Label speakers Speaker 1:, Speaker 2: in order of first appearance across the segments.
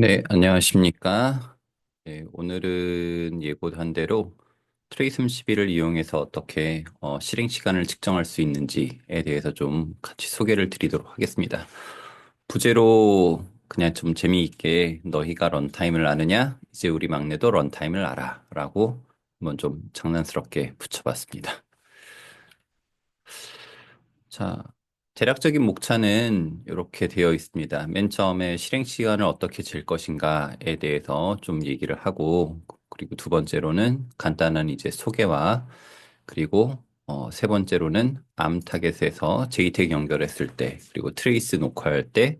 Speaker 1: 네, 안녕하십니까. 네, 오늘은 예고한 대로 트레이스 30일을 이용해서 어떻게 실행 시간을 측정할 수 있는지에 대해서 좀 같이 소개를 드리도록 하겠습니다. 부제로 그냥 좀 재미있게 너희가 런타임을 아느냐? 이제 우리 막내도 런타임을 알아. 라고 한번 좀 장난스럽게 붙여봤습니다. 자, 대략적인 목차는 이렇게 되어 있습니다. 맨 처음에 실행 시간을 어떻게 잴 것인가에 대해서 좀 얘기를 하고, 그리고 두 번째로는 간단한 이제 소개와, 그리고 세 번째로는 암 타겟에서 JTAG 연결했을 때, 그리고 트레이스 녹화할 때,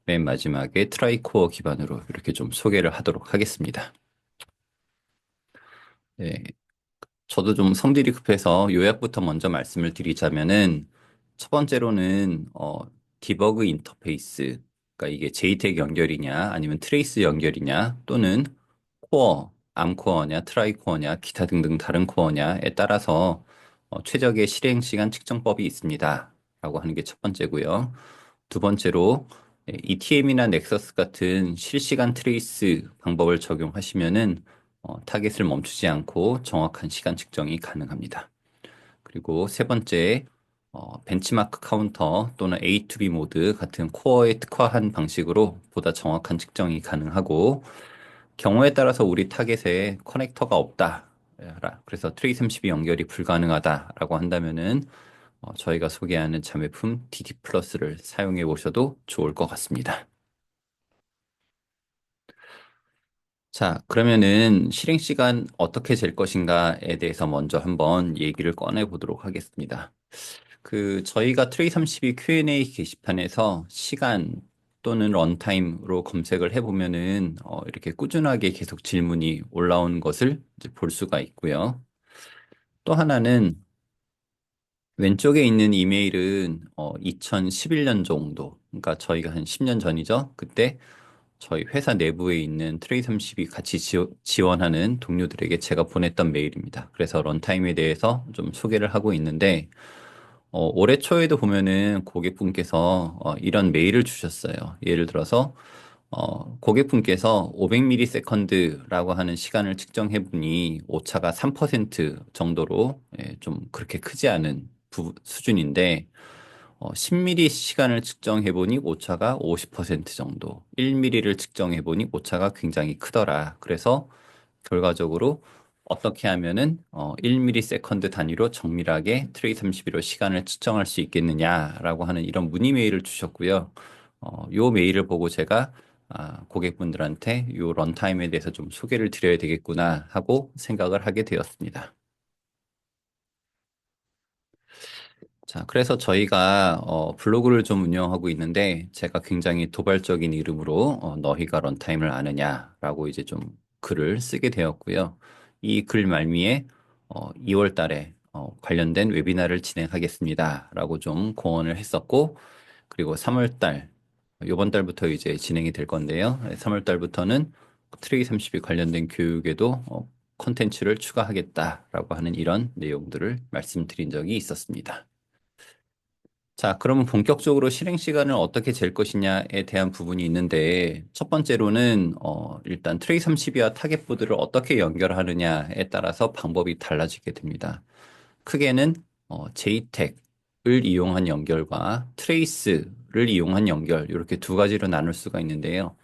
Speaker 1: 맨 마지막에 트라이코어 기반으로 이렇게 좀 소개를 하도록 하겠습니다. 네, 저도 좀 성질이 급해서 요약부터 먼저 말씀을 드리자면은 첫 번째로는 디버그 인터페이스, 그러니까 이게 JTAG 연결이냐 아니면 트레이스 연결이냐 또는 코어, 암코어냐 트라이코어냐 기타 등등 다른 코어냐에 따라서 최적의 실행 시간 측정법이 있습니다. 라고 하는 게 첫 번째고요. 두 번째로 ETM이나 넥서스 같은 실시간 트레이스 방법을 적용하시면은 타겟을 멈추지 않고 정확한 시간 측정이 가능합니다. 그리고 세 번째, 벤치마크 카운터 또는 A2B 모드 같은 코어에 특화한 방식으로 보다 정확한 측정이 가능하고 경우에 따라서 우리 타겟에 커넥터가 없다. 그래서 트레이 32 연결이 불가능하다라고 한다면은 저희가 소개하는 자매품 DD 플러스를 사용해 보셔도 좋을 것 같습니다. 자, 그러면은 실행 시간 어떻게 잴 것인가에 대해서 먼저 한번 얘기를 꺼내 보도록 하겠습니다. 저희가 트레이 32 Q&A 게시판에서 시간 또는 런타임으로 검색을 해보면은 이렇게 꾸준하게 계속 질문이 올라오는 것을 이제 볼 수가 있고요. 또 하나는 왼쪽에 있는 이메일은 2011년 정도, 그러니까 저희가 한 10년 전이죠. 그때 저희 회사 내부에 있는 트레이 32 같이 지원하는 동료들에게 제가 보냈던 메일입니다. 그래서 런타임에 대해서 좀 소개를 하고 있는데 올해 초에도 보면은 고객분께서 이런 메일을 주셨어요. 예를 들어서 고객분께서 500ms라고 하는 시간을 측정해 보니 오차가 3% 정도로 좀 그렇게 크지 않은 수준인데 10mm 시간을 측정해 보니 오차가 50% 정도, 1mm를 측정해 보니 오차가 굉장히 크더라. 그래서 결과적으로 어떻게 하면은 1ms 단위로 정밀하게 트레이 32로 시간을 측정할 수 있겠느냐라고 하는 이런 문의 메일을 주셨고요. 요 메일을 보고 제가 고객분들한테 요 런타임에 대해서 좀 소개를 드려야 되겠구나 하고 생각을 하게 되었습니다. 자, 그래서 저희가 블로그를 좀 운영하고 있는데 제가 굉장히 도발적인 이름으로 너희가 런타임을 아느냐라고 이제 좀 글을 쓰게 되었고요. 이 글 말미에 2월 달에 관련된 웨비나를 진행하겠습니다라고 좀 공언을 했었고 그리고 3월 달 이번 달부터 이제 진행이 될 건데요. 3월 달부터는 트레이 30이 관련된 교육에도 콘텐츠를 추가하겠다라고 하는 이런 내용들을 말씀드린 적이 있었습니다. 자, 그러면 본격적으로 실행 시간을 어떻게 잴 것이냐에 대한 부분이 있는데, 첫 번째로는, 일단 트레이 30이와 타겟보드를 어떻게 연결하느냐에 따라서 방법이 달라지게 됩니다. 크게는, JTAG을 이용한 연결과 트레이스를 이용한 연결, 이렇게 두 가지로 나눌 수가 있는데요.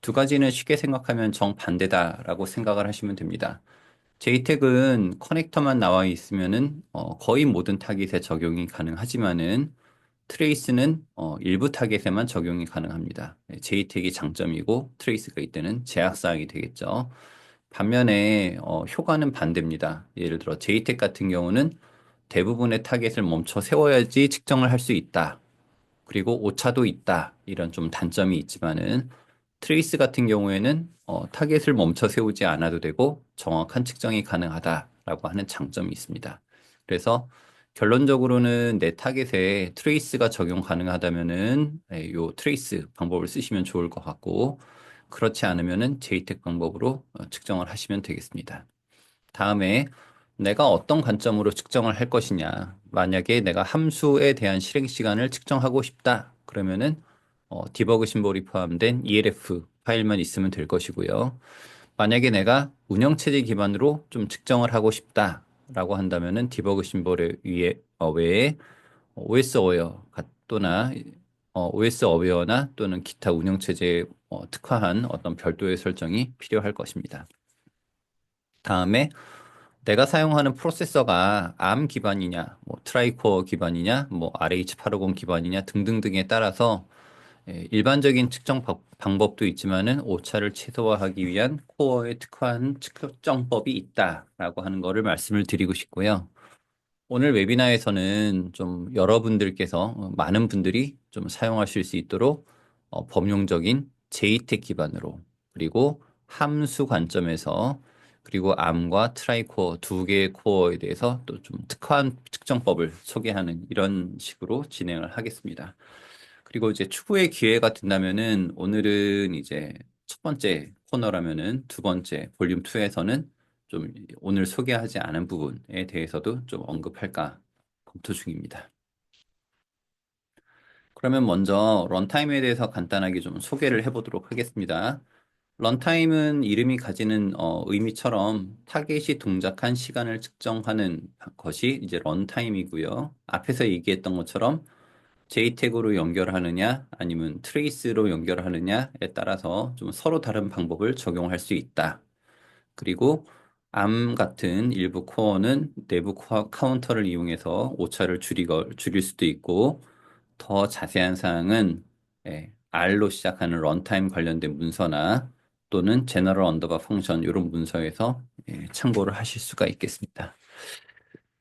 Speaker 1: 두 가지는 쉽게 생각하면 정반대다라고 생각을 하시면 됩니다. JTAG은 커넥터만 나와 있으면은 거의 모든 타깃에 적용이 가능하지만은 트레이스는 일부 타겟에만 적용이 가능합니다. JTAG이 장점이고 트레이스가 이때는 제약사항이 되겠죠. 반면에 효과는 반대입니다. 예를 들어 JTAG 같은 경우는 대부분의 타겟을 멈춰 세워야지 측정을 할 수 있다. 그리고 오차도 있다. 이런 좀 단점이 있지만은 트레이스 같은 경우에는 타겟을 멈춰 세우지 않아도 되고 정확한 측정이 가능하다라고 하는 장점이 있습니다. 그래서 결론적으로는 내 타겟에 트레이스가 적용 가능하다면은 요 트레이스 방법을 쓰시면 좋을 것 같고 그렇지 않으면은 JTAG 방법으로 측정을 하시면 되겠습니다. 다음에 내가 어떤 관점으로 측정을 할 것이냐. 만약에 내가 함수에 대한 실행 시간을 측정하고 싶다. 그러면은 디버그 심볼이 포함된 ELF 파일만 있으면 될 것이고요. 만약에 내가 운영체제 기반으로 좀 측정을 하고 싶다라고 한다면은 디버그 심볼 외에 OS 어웨어 또나 OS 어웨어나 또는 기타 운영체제에 특화한 어떤 별도의 설정이 필요할 것입니다. 다음에 내가 사용하는 프로세서가 ARM 기반이냐, 뭐 트라이코어 기반이냐, 뭐 RH850 기반이냐 등등등에 따라서 일반적인 측정 방법도 있지만은 오차를 최소화하기 위한 코어에 특화한 측정법이 있다라고 하는 것을 말씀을 드리고 싶고요. 오늘 웨비나에서는 좀 여러분들께서 많은 분들이 좀 사용하실 수 있도록 범용적인 JTEC 기반으로 그리고 함수 관점에서 그리고 암과 트라이코어 두 개의 코어에 대해서 또 좀 특화한 측정법을 소개하는 이런 식으로 진행을 하겠습니다. 그리고 이제 추후에 기회가 된다면은 오늘은 이제 첫 번째 코너라면은 두 번째 볼륨 2에서는 좀 오늘 소개하지 않은 부분에 대해서도 좀 언급할까 검토 중입니다. 그러면 먼저 런타임에 대해서 간단하게 좀 소개를 해보도록 하겠습니다. 런타임은 이름이 가지는 의미처럼 타겟이 동작한 시간을 측정하는 것이 이제 런타임이고요. 앞에서 얘기했던 것처럼 JTAG으로 연결하느냐 아니면 트레이스로 연결하느냐에 따라서 좀 서로 다른 방법을 적용할 수 있다. 그리고 암 같은 일부 코어는 내부 코어 카운터를 이용해서 오차를 줄일 수도 있고 더 자세한 사항은 R로 시작하는 런타임 관련된 문서나 또는 제너럴 언더바 펑션 이런 문서에서 참고를 하실 수가 있겠습니다.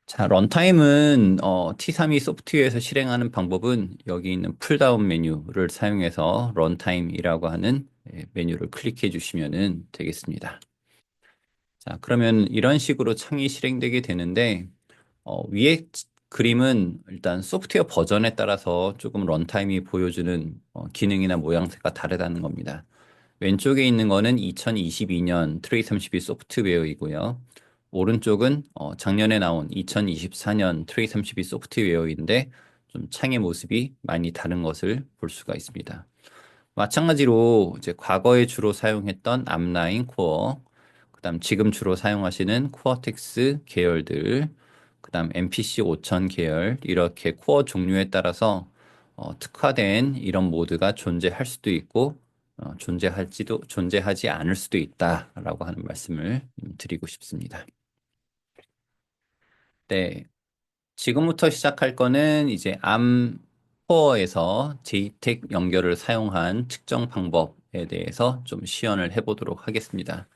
Speaker 1: 자, 런타임은 T32 소프트웨어에서 실행하는 방법은 여기 있는 풀다운 메뉴를 사용해서 런타임이라고 하는 메뉴를 클릭해 주시면 되겠습니다. 자, 그러면 이런 식으로 창이 실행되게 되는데 위에 그림은 일단 소프트웨어 버전에 따라서 조금 런타임이 보여주는 기능이나 모양새가 다르다는 겁니다. 왼쪽에 있는 거는 2022년 트레이 32 소프트웨어이고요. 오른쪽은 작년에 나온 2024년 트레이 32 소프트웨어인데 좀 창의 모습이 많이 다른 것을 볼 수가 있습니다. 마찬가지로 이제 과거에 주로 사용했던 앞라인 코어, 그다음 지금 주로 사용하시는 코어텍스 계열들, 그다음 MPC 5000 계열 이렇게 코어 종류에 따라서 특화된 이런 모드가 존재할 수도 있고 존재하지 않을 수도 있다라고 하는 말씀을 드리고 싶습니다. 네, 지금부터 시작할 거는 이제 암 코어에서 JTAG 연결을 사용한 측정 방법에 대해서 좀 시연을 해보도록 하겠습니다.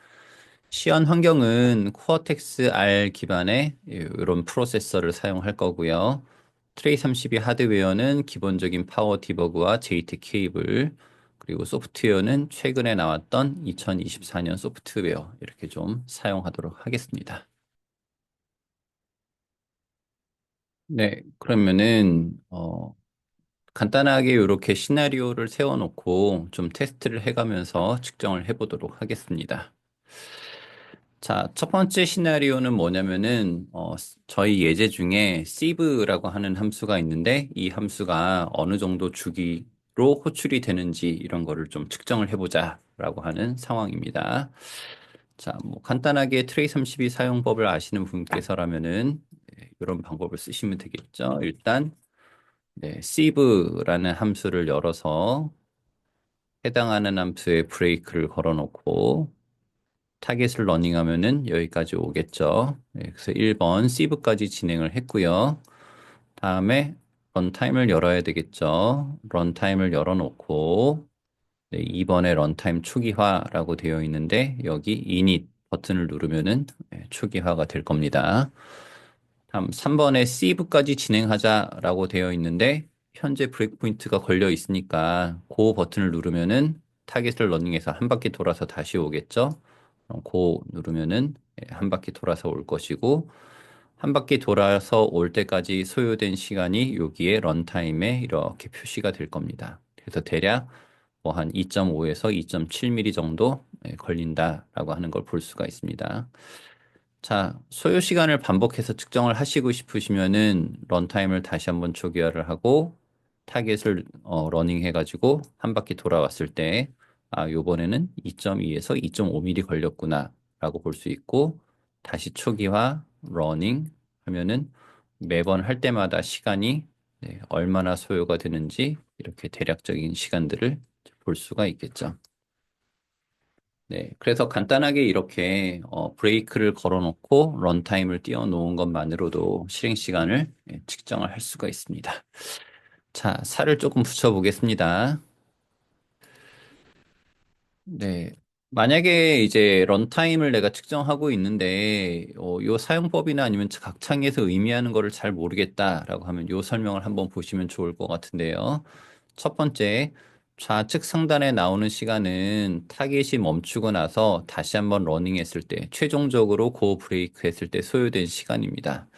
Speaker 1: 시연 환경은 코어텍스 R 기반의 이런 프로세서를 사용할 거고요. 트레이 32 하드웨어는 기본적인 파워 디버그와 JTAG 케이블, 그리고 소프트웨어는 최근에 나왔던 2024년 소프트웨어 이렇게 좀 사용하도록 하겠습니다. 네, 그러면은 간단하게 이렇게 시나리오를 세워놓고 좀 테스트를 해가면서 측정을 해보도록 하겠습니다. 자, 첫 번째 시나리오는 뭐냐면은 저희 예제 중에 sieve라고 하는 함수가 있는데 이 함수가 어느 정도 주기로 호출이 되는지 이런 거를 좀 측정을 해보자라고 하는 상황입니다. 자, 뭐 간단하게 트레이 32 사용법을 아시는 분께서라면은 이런 방법을 쓰시면 되겠죠. 일단 sieve라는 함수를 열어서 해당하는 함수에 브레이크를 걸어놓고 타겟을 러닝하면은 여기까지 오겠죠. 그래서 1번 sieve까지 진행을 했고요. 다음에 런타임을 열어야 되겠죠. 런타임을 열어놓고 2번에 런타임 초기화라고 되어 있는데 여기 init 버튼을 누르면은 초기화가 될 겁니다. 다음 3번에 sieve까지 진행하자라고 되어 있는데 현재 브레이크 포인트가 걸려 있으니까 그 버튼을 누르면은 타겟을 러닝해서 한 바퀴 돌아서 다시 오겠죠. 그럼 고 누르면은 한 바퀴 돌아서 올 것이고 한 바퀴 돌아서 올 때까지 소요된 시간이 여기에 런타임에 이렇게 표시가 될 겁니다. 그래서 대략 뭐 한 2.5에서 2.7mm 정도 걸린다라고 하는 걸 볼 수가 있습니다. 자, 소요 시간을 반복해서 측정을 하시고 싶으시면은 런타임을 다시 한번 초기화를 하고 타겟을 러닝 해가지고 한 바퀴 돌아왔을 때 아, 요번에는 2.2에서 2.5mm 걸렸구나라고 볼 수 있고, 다시 초기화, 러닝 하면은 매번 할 때마다 시간이 네, 얼마나 소요가 되는지 이렇게 대략적인 시간들을 볼 수가 있겠죠. 네, 그래서 간단하게 이렇게 브레이크를 걸어놓고 런타임을 띄워놓은 것만으로도 실행 시간을 측정을 할 수가 있습니다. 자, 살을 조금 붙여보겠습니다. 네. 만약에 이제 런타임을 내가 측정하고 있는데, 요 사용법이나 아니면 각 창에서 의미하는 거를 잘 모르겠다라고 하면 요 설명을 한번 보시면 좋을 것 같은데요. 첫 번째, 좌측 상단에 나오는 시간은 타겟이 멈추고 나서 다시 한번 러닝 했을 때, 최종적으로 고 브레이크 했을 때 소요된 시간입니다.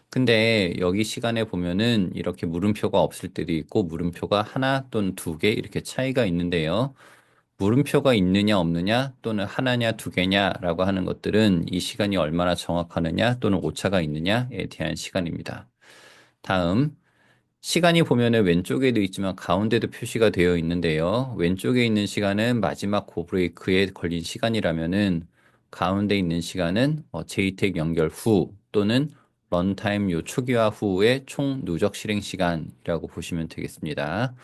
Speaker 1: 근데 여기 시간에 보면은 이렇게 물음표가 없을 때도 있고, 물음표가 하나 또는 두 개 이렇게 차이가 있는데요. 물음표가 있느냐 없느냐 또는 하나냐 두 개냐라고 하는 것들은 이 시간이 얼마나 정확하느냐 또는 오차가 있느냐에 대한 시간입니다. 다음 시간이 보면은 왼쪽에도 있지만 가운데도 표시가 되어 있는데요. 왼쪽에 있는 시간은 마지막 고브레이크에 걸린 시간이라면은 가운데 있는 시간은 JTAG 연결 후 또는 런타임 요 초기화 후의 총 누적 실행 시간이라고 보시면 되겠습니다.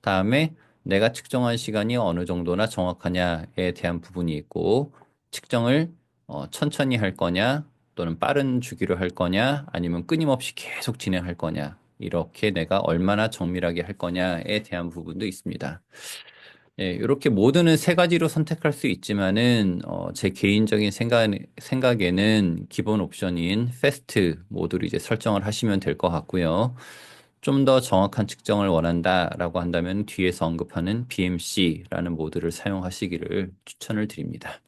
Speaker 1: 다음에 내가 측정한 시간이 어느 정도나 정확하냐에 대한 부분이 있고 측정을 천천히 할 거냐 또는 빠른 주기로 할 거냐 아니면 끊임없이 계속 진행할 거냐 이렇게 내가 얼마나 정밀하게 할 거냐에 대한 부분도 있습니다. 예, 이렇게 모드는 세 가지로 선택할 수 있지만은 제 개인적인 생각에는 기본 옵션인 패스트 모드로 이제 설정을 하시면 될 것 같고요. 좀 더 정확한 측정을 원한다라고 한다면 뒤에서 언급하는 BMC라는 모드를 사용하시기를 추천을 드립니다.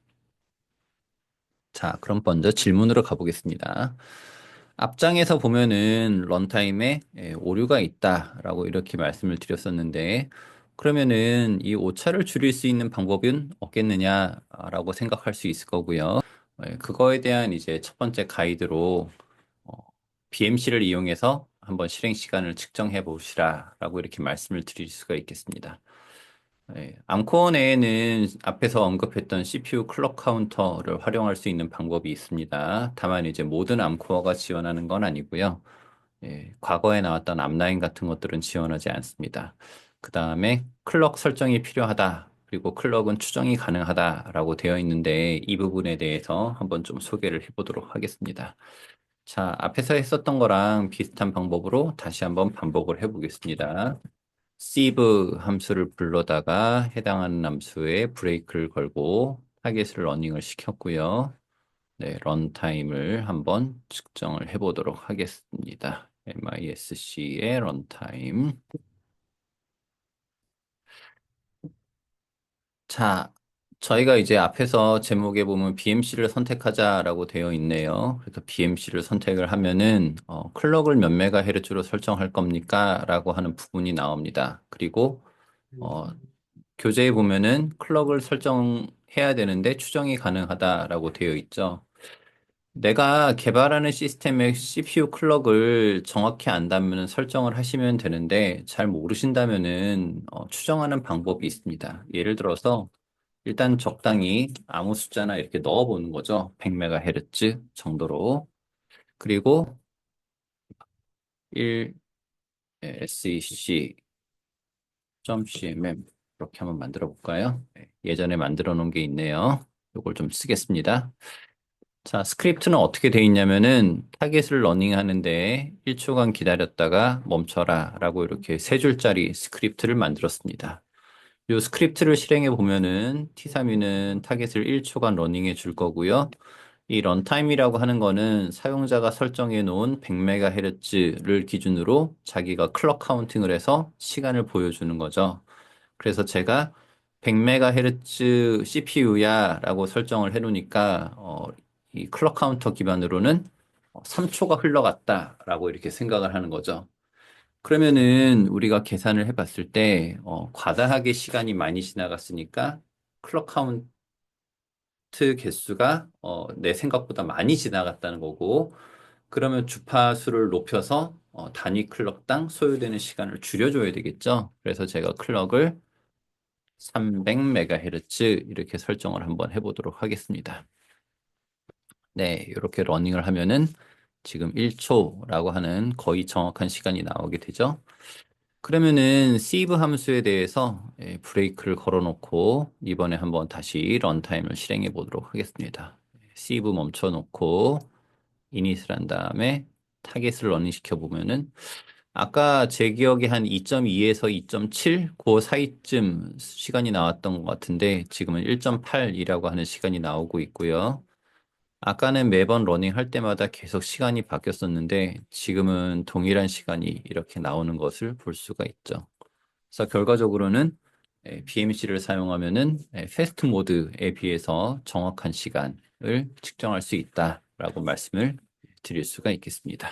Speaker 1: 자, 그럼 먼저 질문으로 가보겠습니다. 앞장에서 보면은 런타임에 오류가 있다라고 이렇게 말씀을 드렸었는데 그러면은 이 오차를 줄일 수 있는 방법은 없겠느냐라고 생각할 수 있을 거고요. 그거에 대한 이제 첫 번째 가이드로 BMC를 이용해서 한번 실행 시간을 측정해 보시라라고 이렇게 말씀을 드릴 수가 있겠습니다. 암코어 내에는 앞에서 언급했던 CPU 클럭 카운터를 활용할 수 있는 방법이 있습니다. 다만 이제 모든 암코어가 지원하는 건 아니고요. 과거에 나왔던 앞라인 같은 것들은 지원하지 않습니다. 그 다음에 클럭 설정이 필요하다. 그리고 클럭은 추정이 가능하다라고 되어 있는데 이 부분에 대해서 한번 좀 소개를 해보도록 하겠습니다. 자, 앞에서 했었던 거랑 비슷한 방법으로 다시 한번 반복을 해보겠습니다. sieve 함수를 불러다가 해당하는 함수에 브레이크를 걸고 타겟을 러닝을 시켰고요. 네, 런타임을 한번 측정을 해보도록 하겠습니다. MISC의 런타임. 자, 저희가 이제 앞에서 제목에 보면 BMC를 선택하자라고 되어 있네요. 그래서 BMC를 선택을 하면은 클럭을 몇 메가헤르츠로 설정할 겁니까? 라고 하는 부분이 나옵니다. 그리고 어, 교재에 보면은 클럭을 설정해야 되는데 추정이 가능하다라고 되어 있죠. 내가 개발하는 시스템의 CPU 클럭을 정확히 안다면 설정을 하시면 되는데 잘 모르신다면은 추정하는 방법이 있습니다. 예를 들어서 일단 적당히 아무 숫자나 이렇게 넣어보는 거죠. 100MHz 정도로. 그리고 1 sec.cmm 이렇게 한번 만들어 볼까요? 네, 예전에 만들어 놓은 게 있네요. 이걸 좀 쓰겠습니다. 자, 스크립트는 어떻게 돼 있냐면은 타겟을 러닝하는데 1초간 기다렸다가 멈춰라 라고 이렇게 세 줄짜리 스크립트를 만들었습니다. 이 스크립트를 실행해 보면은 T3는 타겟을 1초간 러닝해 줄 거고요. 이 런타임이라고 하는 거는 사용자가 설정해 놓은 100MHz를 기준으로 자기가 클럭 카운팅을 해서 시간을 보여주는 거죠. 그래서 제가 100MHz CPU야 라고 설정을 해 놓으니까 이 클럭 카운터 기반으로는 3초가 흘러갔다 라고 이렇게 생각을 하는 거죠. 그러면은 우리가 계산을 해봤을 때 과다하게 시간이 많이 지나갔으니까 클럭 카운트 개수가 내 생각보다 많이 지나갔다는 거고 그러면 주파수를 높여서 단위 클럭당 소요되는 시간을 줄여줘야 되겠죠. 그래서 제가 클럭을 300MHz 이렇게 설정을 한번 해보도록 하겠습니다. 네, 이렇게 러닝을 하면은 지금 1초라고 하는 거의 정확한 시간이 나오게 되죠. 그러면은 save 함수에 대해서 브레이크를 걸어놓고 이번에 한번 다시 런타임을 실행해 보도록 하겠습니다. save 멈춰 놓고 이닛을 한 다음에 타겟을 러닝 시켜 보면은 아까 제 기억에 한 2.2에서 2.7, 그 사이쯤 시간이 나왔던 것 같은데 지금은 1.8이라고 하는 시간이 나오고 있고요. 아까는 매번 러닝 할 때마다 계속 시간이 바뀌었었는데 지금은 동일한 시간이 이렇게 나오는 것을 볼 수가 있죠. 그래서 결과적으로는 BMC를 사용하면은 패스트 모드에 비해서 정확한 시간을 측정할 수 있다라고 말씀을 드릴 수가 있겠습니다.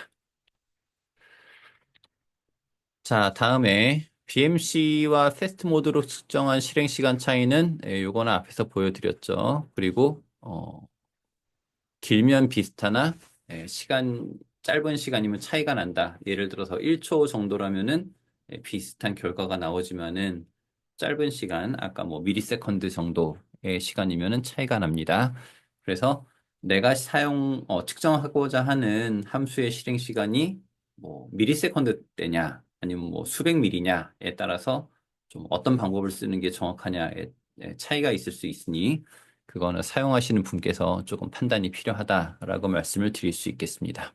Speaker 1: 자, 다음에 BMC와 패스트 모드로 측정한 실행 시간 차이는 요거는 앞에서 보여드렸죠. 그리고 길면 비슷하나 시간 짧은 시간이면 차이가 난다. 예를 들어서 1초 정도라면은 비슷한 결과가 나오지만은 짧은 시간 아까 뭐 미리세컨드 정도의 시간이면은 차이가 납니다. 그래서 내가 측정하고자 하는 함수의 실행 시간이 뭐 미리세컨드 때냐 아니면 뭐 수백 미리냐에 따라서 좀 어떤 방법을 쓰는 게 정확하냐에 차이가 있을 수 있으니 그거는 사용하시는 분께서 조금 판단이 필요하다라고 말씀을 드릴 수 있겠습니다.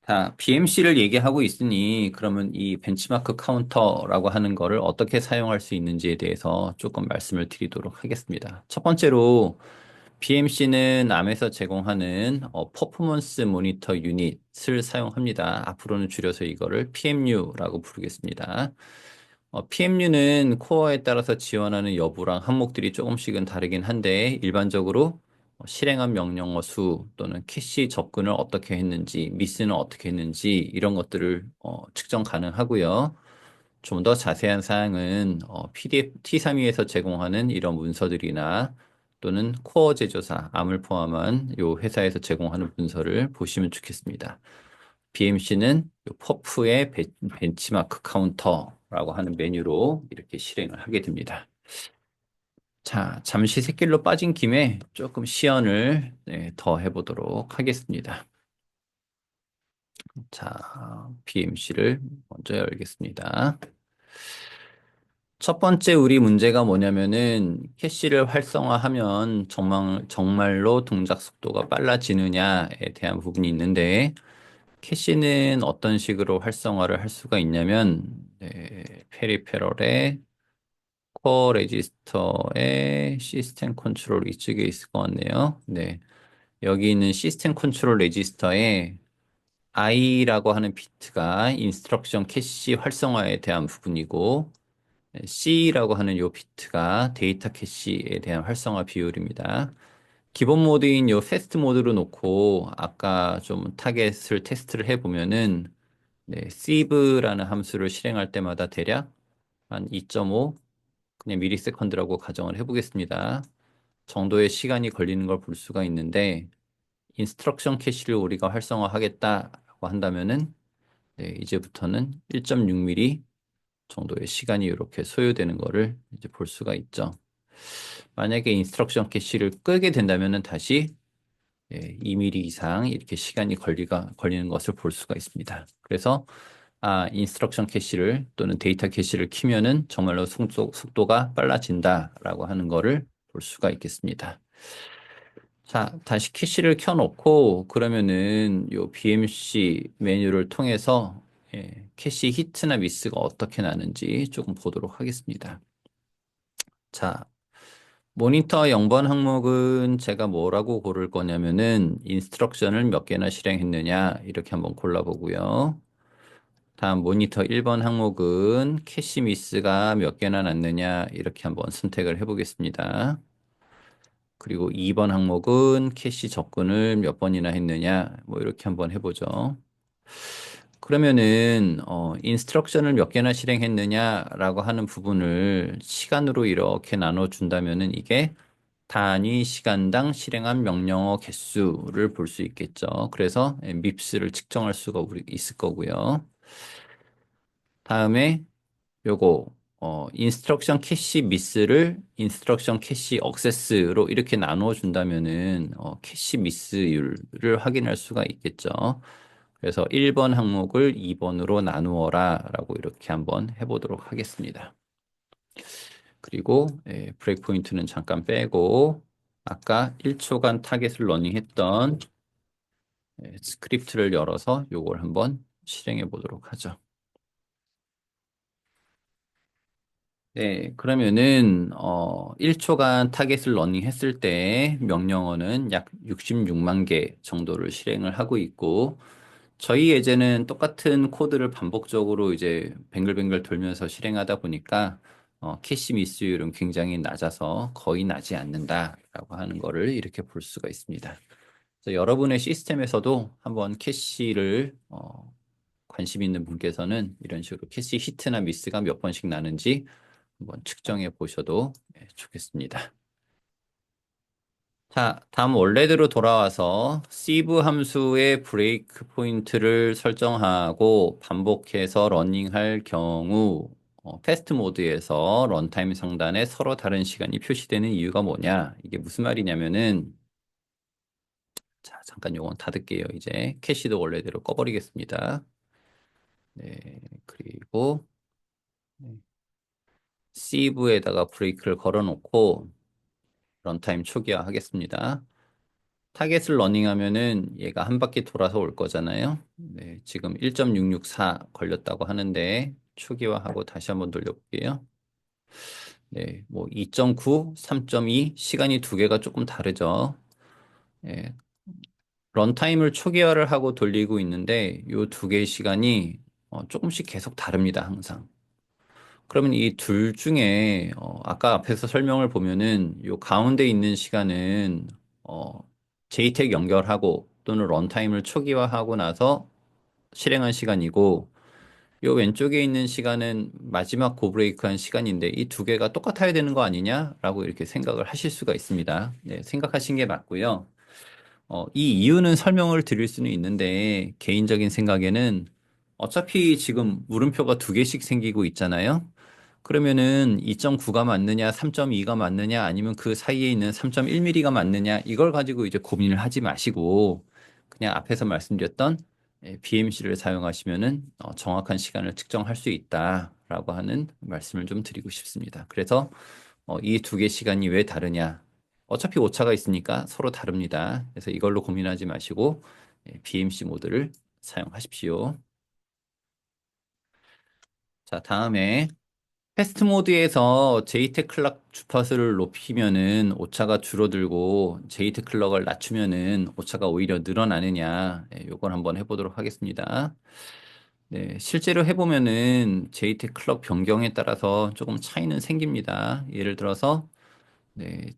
Speaker 1: 자, BMC를 얘기하고 있으니 그러면 이 벤치마크 카운터라고 하는 거를 어떻게 사용할 수 있는지에 대해서 조금 말씀을 드리도록 하겠습니다. 첫 번째로 BMC는 암에서 제공하는 퍼포먼스 모니터 유닛을 사용합니다. 앞으로는 줄여서 이거를 PMU라고 부르겠습니다. PMU는 코어에 따라서 지원하는 여부랑 항목들이 조금씩은 다르긴 한데 일반적으로 실행한 명령어 수 또는 캐시 접근을 어떻게 했는지, 미스는 어떻게 했는지 이런 것들을 측정 가능하고요. 좀 더 자세한 사항은 PDF T32에서 제공하는 이런 문서들이나 또는 코어 제조사, 암을 포함한 요 회사에서 제공하는 문서를 보시면 좋겠습니다. BMC는 퍼프의 벤치마크 카운터라고 하는 메뉴로 이렇게 실행을 하게 됩니다. 자, 잠시 샛길로 빠진 김에 조금 시연을 더 해보도록 하겠습니다. 자, BMC를 먼저 열겠습니다. 첫 번째 우리 문제가 뭐냐면은 캐시를 활성화하면 정말로 동작 속도가 빨라지느냐에 대한 부분이 있는데 캐시는 어떤 식으로 활성화를 할 수가 있냐면 페리페럴에 코어 레지스터에 시스템 컨트롤 이쪽에 있을 것 같네요. 네. 여기 있는 시스템 컨트롤 레지스터에 I라고 하는 비트가 인스트럭션 캐시 활성화에 대한 부분이고 C라고 하는 요 비트가 데이터 캐시에 대한 활성화 비율입니다. 기본 모드인 요 패스트 모드로 놓고 아까 좀 타겟을 테스트를 해보면은 네, sieve라는 함수를 실행할 때마다 대략 한 2.5 그냥 미리세컨드라고 가정을 해보겠습니다. 정도의 시간이 걸리는 걸 볼 수가 있는데 인스트럭션 캐시를 우리가 활성화하겠다라고 한다면은 네, 이제부터는 1.6mm 정도의 시간이 이렇게 소요되는 거를 이제 볼 수가 있죠. 만약에 인스트럭션 캐시를 끄게 된다면은 다시 2mm 이상 이렇게 시간이 걸리는 것을 볼 수가 있습니다. 그래서 인스트럭션 캐시를 또는 데이터 캐시를 키면은 정말로 속도가 빨라진다라고 하는 거를 볼 수가 있겠습니다. 자, 다시 캐시를 켜놓고 그러면은 요 BMC 메뉴를 통해서 캐시 히트나 미스가 어떻게 나는지 조금 보도록 하겠습니다. 자, 모니터 0번 항목은 제가 뭐라고 고를 거냐면은 인스트럭션을 몇 개나 실행했느냐 이렇게 한번 골라보고요. 다음 모니터 1번 항목은 캐시 미스가 몇 개나 났느냐 이렇게 한번 선택을 해보겠습니다. 그리고 2번 항목은 캐시 접근을 몇 번이나 했느냐 뭐 이렇게 한번 해보죠. 그러면은 인스트럭션을 몇 개나 실행했느냐라고 하는 부분을 시간으로 이렇게 나눠 준다면은 이게 단위 시간당 실행한 명령어 개수를 볼 수 있겠죠. 그래서 밉스를 측정할 수가 있을 거고요. 다음에 요거 인스트럭션 캐시 미스를 인스트럭션 캐시 억세스로 이렇게 나누어 준다면은 캐시 미스율을 확인할 수가 있겠죠. 그래서 1번 항목을 2번으로 나누어라 라고 이렇게 한번 해보도록 하겠습니다. 그리고 브레이크 포인트는 잠깐 빼고 아까 1초간 타겟을 러닝했던 스크립트를 열어서 요걸 한번 실행해 보도록 하죠. 네, 그러면은 1초간 타겟을 러닝했을 때 명령어는 약 66만 개 정도를 실행을 하고 있고 저희 예제는 똑같은 코드를 반복적으로 이제 뱅글뱅글 돌면서 실행하다 보니까 캐시 미스율은 굉장히 낮아서 거의 나지 않는다라고 하는 거를 이렇게 볼 수가 있습니다. 그래서 여러분의 시스템에서도 한번 캐시를 관심 있는 분께서는 이런 식으로 캐시 히트나 미스가 몇 번씩 나는지 한번 측정해 보셔도 좋겠습니다. 자, 다음 원래대로 돌아와서 sieve 함수의 브레이크 포인트를 설정하고 반복해서 러닝할 경우 테스트 모드에서 런타임 상단에 서로 다른 시간이 표시되는 이유가 뭐냐? 이게 무슨 말이냐면은 자, 잠깐 요건 닫을게요. 이제 캐시도 원래대로 꺼버리겠습니다. 네, 그리고 sieve에다가 브레이크를 걸어놓고 런타임 초기화 하겠습니다. 타겟을 러닝하면은 얘가 한 바퀴 돌아서 올 거잖아요. 네, 지금 1.664 걸렸다고 하는데 초기화하고 다시 한번 돌려볼게요. 네, 뭐 2.9, 3.2 시간이 두 개가 조금 다르죠. 네, 런타임을 초기화를 하고 돌리고 있는데 이 두 개의 시간이 조금씩 계속 다릅니다, 항상. 그러면 이 둘 중에 아까 앞에서 설명을 보면은 요 가운데 있는 시간은 어, JTAG 연결하고 또는 런타임을 초기화하고 나서 실행한 시간이고 요 왼쪽에 있는 시간은 마지막 고브레이크한 시간인데 이 두 개가 똑같아야 되는 거 아니냐라고 이렇게 생각을 하실 수가 있습니다. 네, 생각하신 게 맞고요. 이 이유는 설명을 드릴 수는 있는데 개인적인 생각에는 어차피 지금 물음표가 두 개씩 생기고 있잖아요. 그러면은 2.9가 맞느냐, 3.2가 맞느냐, 아니면 그 사이에 있는 3.1mm가 맞느냐, 이걸 가지고 이제 고민을 하지 마시고, 그냥 앞에서 말씀드렸던 BMC를 사용하시면은 정확한 시간을 측정할 수 있다라고 하는 말씀을 좀 드리고 싶습니다. 그래서 이 두 개 시간이 왜 다르냐? 어차피 오차가 있으니까 서로 다릅니다. 그래서 이걸로 고민하지 마시고 BMC 모드를 사용하십시오. 자, 다음에 테스트 모드에서 JTAG 클럭 주파수를 높이면은 오차가 줄어들고 JTAG 클럭을 낮추면은 오차가 오히려 늘어나느냐, 요걸 한번 해보도록 하겠습니다. 네, 실제로 해보면은 JTAG 클럭 변경에 따라서 조금 차이는 생깁니다. 예를 들어서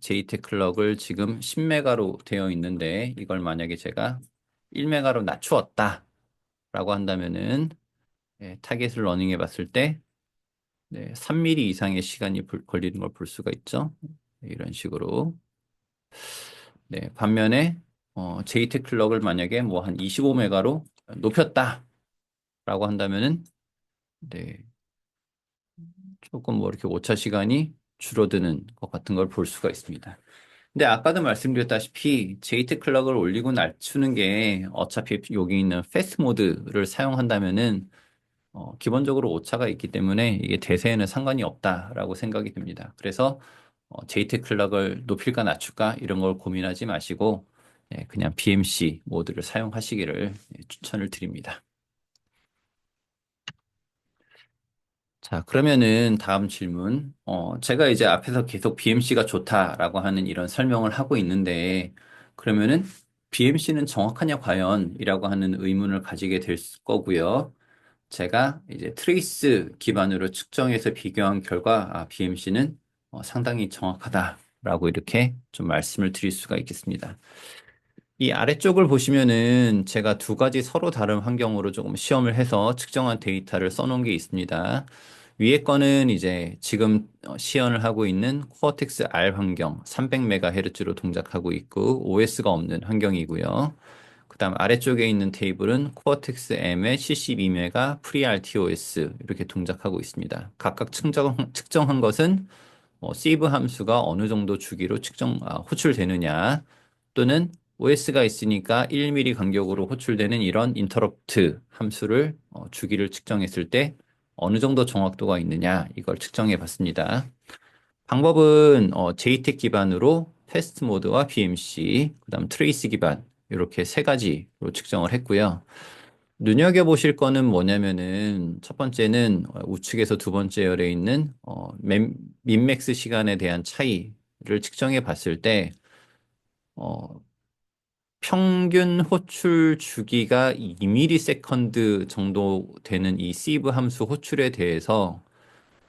Speaker 1: JTAG 클럭을 지금 10메가로 되어 있는데 이걸 만약에 제가 1메가로 낮추었다 라고 한다면은 타겟을 러닝해 봤을 때 3mm 이상의 시간이 걸리는 걸 볼 수가 있죠. 이런 식으로. 네, 반면에 JTAG 클럭을 만약에 뭐 한 25메가로 높였다라고 한다면은 네, 조금 뭐 이렇게 오차 시간이 줄어드는 것 같은 걸 볼 수가 있습니다. 근데 아까도 말씀드렸다시피 JTAG 클럭을 올리고 낮추는 게 어차피 여기 있는 패스트 모드를 사용한다면은 기본적으로 오차가 있기 때문에 이게 대세에는 상관이 없다라고 생각이 듭니다. 그래서 JTAG 클럭을 높일까 낮출까 이런 걸 고민하지 마시고 그냥 BMC 모드를 사용하시기를 추천을 드립니다. 자, 그러면은 다음 질문. 제가 이제 앞에서 계속 BMC가 좋다라고 하는 이런 설명을 하고 있는데 그러면은 BMC는 정확하냐 과연? 이라고 하는 의문을 가지게 될 거고요. 제가 이제 트레이스 기반으로 측정해서 비교한 결과 BMC는 상당히 정확하다라고 이렇게 좀 말씀을 드릴 수가 있겠습니다. 이 아래쪽을 보시면은 제가 두 가지 서로 다른 환경으로 조금 시험을 해서 측정한 데이터를 써놓은 게 있습니다. 위에 거는 이제 지금 시연을 하고 있는 코어텍스 R 환경 300MHz로 동작하고 있고 OS가 없는 환경이고요. 그다음 아래쪽에 있는 테이블은 코어텍스 M의 72메가 FreeRTOS 이렇게 동작하고 있습니다. 각각 측정한 것은 시브 함수가 어느 정도 주기로 호출되느냐 또는 OS가 있으니까 1mm 간격으로 호출되는 이런 인터럽트 함수를 주기를 측정했을 때 어느 정도 정확도가 있느냐 이걸 측정해 봤습니다. 방법은 JTAG 기반으로 패스트 모드와 BMC, 그다음 트레이스 기반 이렇게 세 가지로 측정을 했고요. 눈여겨보실 거는 뭐냐면은 첫 번째는 우측에서 두 번째 열에 있는 민맥스 시간에 대한 차이를 측정해 봤을 때 어, 평균 호출 주기가 2ms 정도 되는 이 sieve 함수 호출에 대해서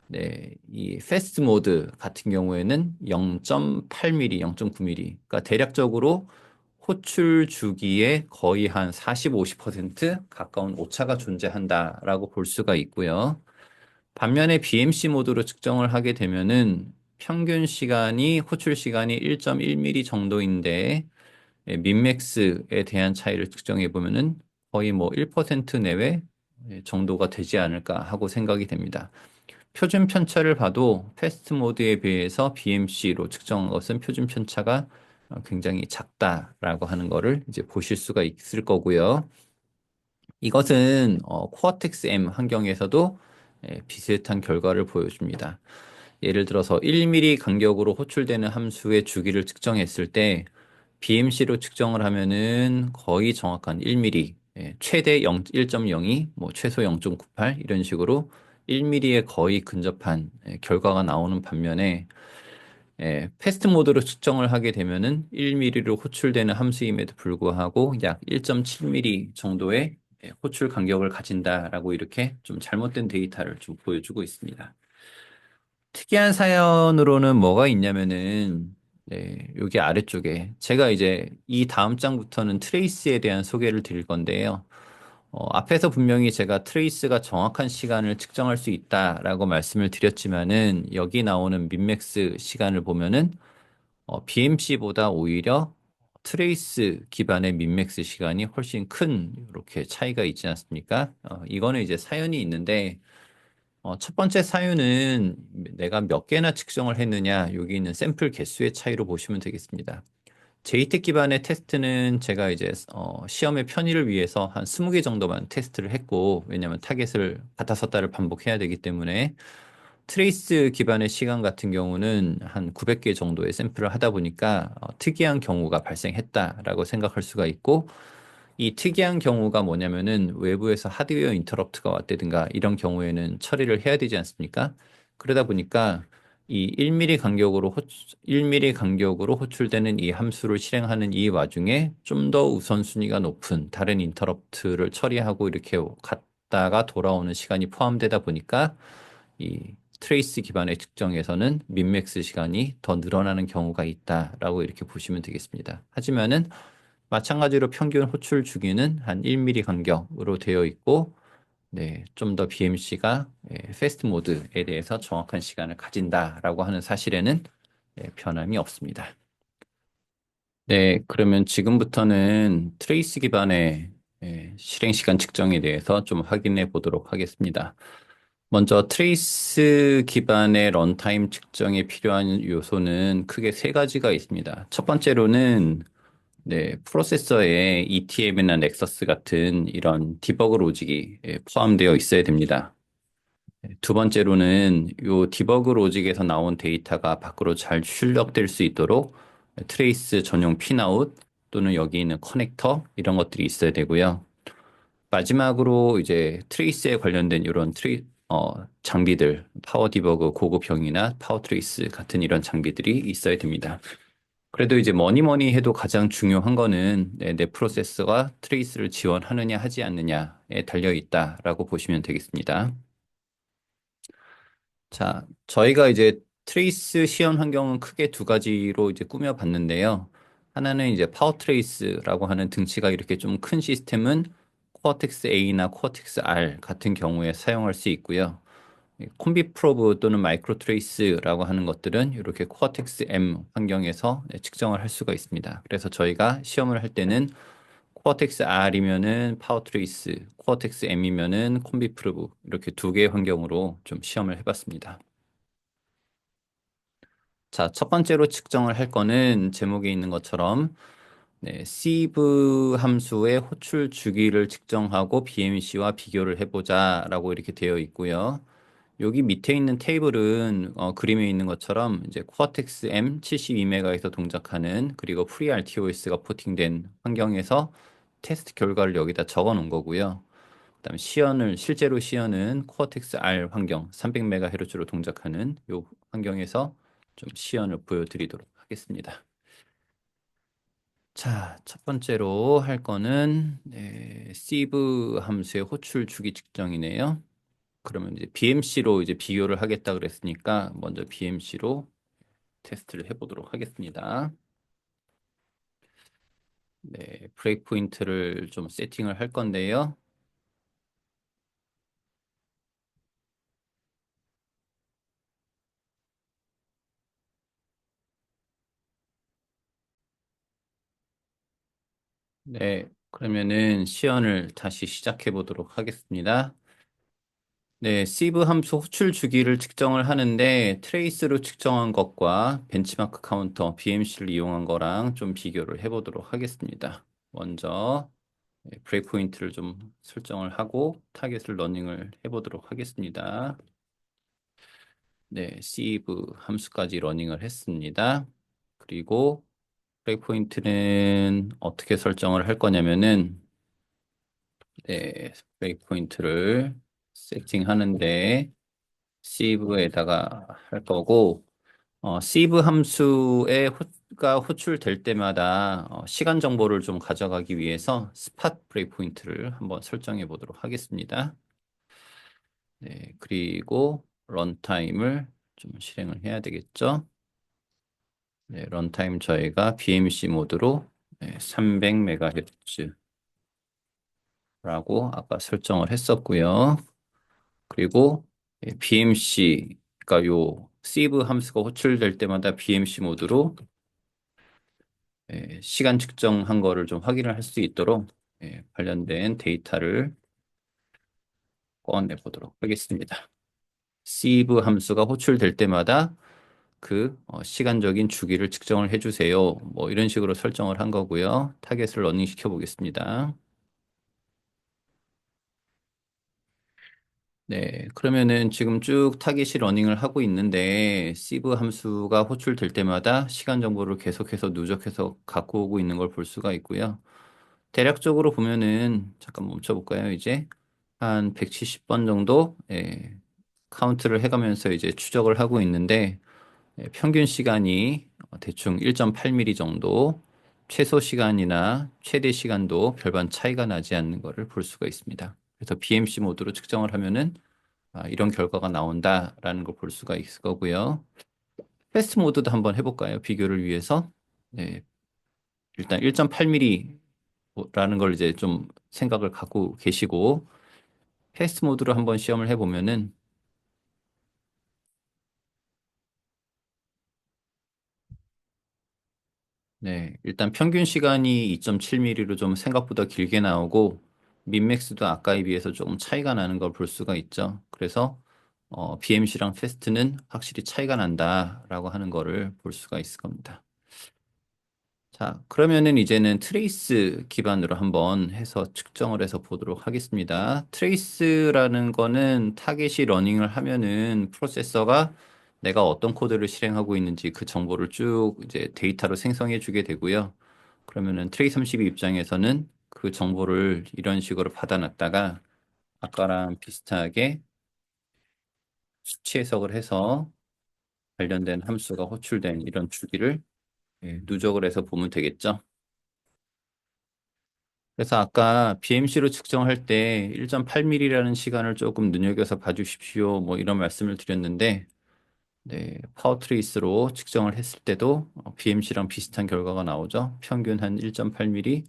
Speaker 1: 네, 이 패스트 모드 같은 경우에는 0.8mm, 0.9mm. 그러니까 대략적으로 호출 주기에 거의 한 40, 50% 가까운 오차가 존재한다라고 볼 수가 있고요. 반면에 BMC 모드로 측정을 하게 되면은 평균 시간이 호출 시간이 1.1mm 정도인데 민맥스에 대한 차이를 측정해 보면은 거의 뭐 1% 내외 정도가 되지 않을까 하고 생각이 됩니다. 표준 편차를 봐도 패스트 모드에 비해서 BMC로 측정한 것은 표준 편차가 굉장히 작다라고 하는 거를 이제 보실 수가 있을 거고요. 이것은 코어텍스 M 환경에서도 비슷한 결과를 보여줍니다. 예를 들어서 1mm 간격으로 호출되는 함수의 주기를 측정했을 때 BMC로 측정을 하면은 거의 정확한 1mm, 최대 1.02, 뭐 최소 0.98 이런 식으로 1mm에 거의 근접한 결과가 나오는 반면에 패스트 모드로 측정을 하게 되면은 1mm로 호출되는 함수임에도 불구하고 약 1.7mm 정도의 호출 간격을 가진다라고 이렇게 좀 잘못된 데이터를 좀 보여주고 있습니다. 특이한 사연으로는 뭐가 있냐면은 여기 아래쪽에 제가 이제 이 다음 장부터는 트레이스에 대한 소개를 드릴 건데요. 앞에서 분명히 제가 트레이스가 정확한 시간을 측정할 수 있다라고 말씀을 드렸지만은 여기 나오는 민맥스 시간을 보면은 BMC보다 오히려 트레이스 기반의 민맥스 시간이 훨씬 큰 이렇게 차이가 있지 않습니까? 이거는 이제 사연이 있는데 첫 번째 사유는 내가 몇 개나 측정을 했느냐, 여기 있는 샘플 개수의 차이로 보시면 되겠습니다. JTAG 기반의 테스트는 제가 이제 시험의 편의를 위해서 한 20개 정도만 테스트를 했고, 왜냐하면 타겟을 갔다 섰다를 반복해야 되기 때문에 트레이스 기반의 시간 같은 경우는 한 900개 정도의 샘플을 하다 보니까 특이한 경우가 발생했다라고 생각할 수가 있고, 이 특이한 경우가 뭐냐면은 외부에서 하드웨어 인터럽트가 왔다든가 이런 경우에는 처리를 해야 되지 않습니까? 그러다 보니까 이 1mm 간격으로 호출되는 이 함수를 실행하는 이 와중에 좀 더 우선순위가 높은 다른 인터럽트를 처리하고 이렇게 갔다가 돌아오는 시간이 포함되다 보니까 이 트레이스 기반의 측정에서는 민맥스 시간이 더 늘어나는 경우가 있다라고 이렇게 보시면 되겠습니다. 하지만은 마찬가지로 평균 호출 주기는 한 1mm 간격으로 되어 있고, 네, 좀 더 BMC가 패스트 모드에 대해서 정확한 시간을 가진다라고 하는 사실에는 변함이 없습니다. 네, 그러면 지금부터는 트레이스 기반의 실행 시간 측정에 대해서 좀 확인해 보도록 하겠습니다. 먼저 트레이스 기반의 런타임 측정에 필요한 요소는 크게 세 가지가 있습니다. 첫 번째로는 네, 프로세서에 ETM이나 넥서스 같은 이런 디버그 로직이 포함되어 있어야 됩니다. 두 번째로는 이 디버그 로직에서 나온 데이터가 밖으로 잘 출력될 수 있도록 트레이스 전용 핀아웃 또는 여기 있는 커넥터 이런 것들이 있어야 되고요. 마지막으로 이제 트레이스에 관련된 이런 장비들, 파워 디버그 고급형이나 파워 트레이스 같은 이런 장비들이 있어야 됩니다. 그래도 이제 뭐니 뭐니 해도 가장 중요한 거는 내 프로세서가 트레이스를 지원하느냐 하지 않느냐에 달려 있다라고 보시면 되겠습니다. 자, 저희가 이제 트레이스 시연 환경은 크게 두 가지로 이제 꾸며 봤는데요. 하나는 이제 파워 트레이스라고 하는 등치가 이렇게 좀 큰 시스템은 코어텍스 A나 코어텍스 R 같은 경우에 사용할 수 있고요. 콤비 프로브 또는 마이크로 트레이스라고 하는 것들은 이렇게 코어텍스 M 환경에서 측정을 할 수가 있습니다. 그래서 저희가 시험을 할 때는 코어텍스 R이면은 파워트레이스, 코어텍스 M이면은 콤비프로브 이렇게 두 개의 환경으로 좀 시험을 해봤습니다. 자, 첫 번째로 측정을 할 거는 제목에 있는 것처럼 네, sieve 함수의 호출 주기를 측정하고 BMC와 비교를 해보자라고 이렇게 되어 있고요. 여기 밑에 있는 테이블은 그림에 있는 것처럼 이제 코어텍스 M 72메가에서 동작하는 그리고 FreeRTOS가 포팅된 환경에서 테스트 결과를 여기다 적어 놓은 거고요. 그다음에 실제로 시연은 코어텍스 R 환경 300MHz로 동작하는 이 환경에서 좀 시연을 보여드리도록 하겠습니다. 자, 첫 번째로 할 거는 sieve 함수의 호출 주기 측정이네요. 그러면 이제 BMC로 이제 비교를 하겠다 그랬으니까 먼저 BMC로 테스트를 해보도록 하겠습니다. 네, 브레이크 포인트를 좀 세팅을 할 건데요. 네, 그러면은 시연을 다시 시작해 보도록 하겠습니다. 네, sieve 함수 호출 주기를 측정을 하는데 트레이스로 측정한 것과 벤치마크 카운터 BMC를 이용한 거랑 좀 비교를 해보도록 하겠습니다. 먼저 브레이크 포인트를 좀 설정을 하고 타겟을 러닝을 해보도록 하겠습니다. 네, sieve 함수까지 러닝을 했습니다. 그리고 브레이크 포인트는 어떻게 설정을 할 거냐면은 네, 브레이크 포인트를 세팅하는데 sieve에다가 할 거고 sieve 함수의 가 호출될 때마다 시간 정보를 좀 가져가기 위해서 스팟 브레이크 포인트를 한번 설정해 보도록 하겠습니다. 네, 그리고 런타임을 좀 실행을 해야 되겠죠. 네, 런타임 저희가 BMC 모드로 300MHz라고 아까 설정을 했었고요. 그리고 BMC, 그러니까 요 sieve 함수가 호출될 때마다 BMC 모드로 시간 측정한 거를 좀 확인을 할 수 있도록 관련된 데이터를 꺼내 보도록 하겠습니다. sieve 함수가 호출될 때마다 그 시간적인 주기를 측정을 해주세요. 뭐 이런 식으로 설정을 한 거고요. 타겟을 러닝 시켜 보겠습니다. 네, 그러면은 지금 쭉 타깃이 러닝을 하고 있는데 sieve 함수가 호출될 때마다 시간 정보를 계속해서 누적해서 갖고 오고 있는 걸 볼 수가 있고요. 대략적으로 보면은 잠깐 멈춰 볼까요? 이제 한 170번 정도 카운트를 해가면서 이제 추적을 하고 있는데 평균 시간이 대충 1.8mm 정도, 최소 시간이나 최대 시간도 별반 차이가 나지 않는 것을 볼 수가 있습니다. 그래서 BMC 모드로 측정을 하면은 이런 결과가 나온다라는 걸 볼 수가 있을 거고요. 패스트 모드도 한번 해볼까요? 비교를 위해서. 네, 일단 1.8mm라는 걸 이제 좀 생각을 갖고 계시고 패스트 모드로 한번 시험을 해보면은 네, 일단 평균 시간이 2.7mm로 좀 생각보다 길게 나오고 민맥스도 아까에 비해서 조금 차이가 나는 걸 볼 수가 있죠. 그래서 BMC랑 패스트는 확실히 차이가 난다라고 하는 거를 볼 수가 있을 겁니다. 자, 그러면은 이제는 트레이스 기반으로 한번 해서 측정을 해서 보도록 하겠습니다. 트레이스라는 거는 타겟이 러닝을 하면은 프로세서가 내가 어떤 코드를 실행하고 있는지 그 정보를 쭉 이제 데이터로 생성해 주게 되고요. 그러면은 트레이스 32 입장에서는 그 정보를 이런 식으로 받아놨다가 아까랑 비슷하게 수치 해석을 해서 관련된 함수가 호출된 이런 주기를 누적을 해서 보면 되겠죠. 그래서 아까 BMC로 측정할 때 1.8mm라는 시간을 조금 눈여겨서 봐주십시오. 뭐 이런 말씀을 드렸는데, 네, 파워 트레이스로 측정을 했을 때도 BMC랑 비슷한 결과가 나오죠. 평균 한 1.8mm,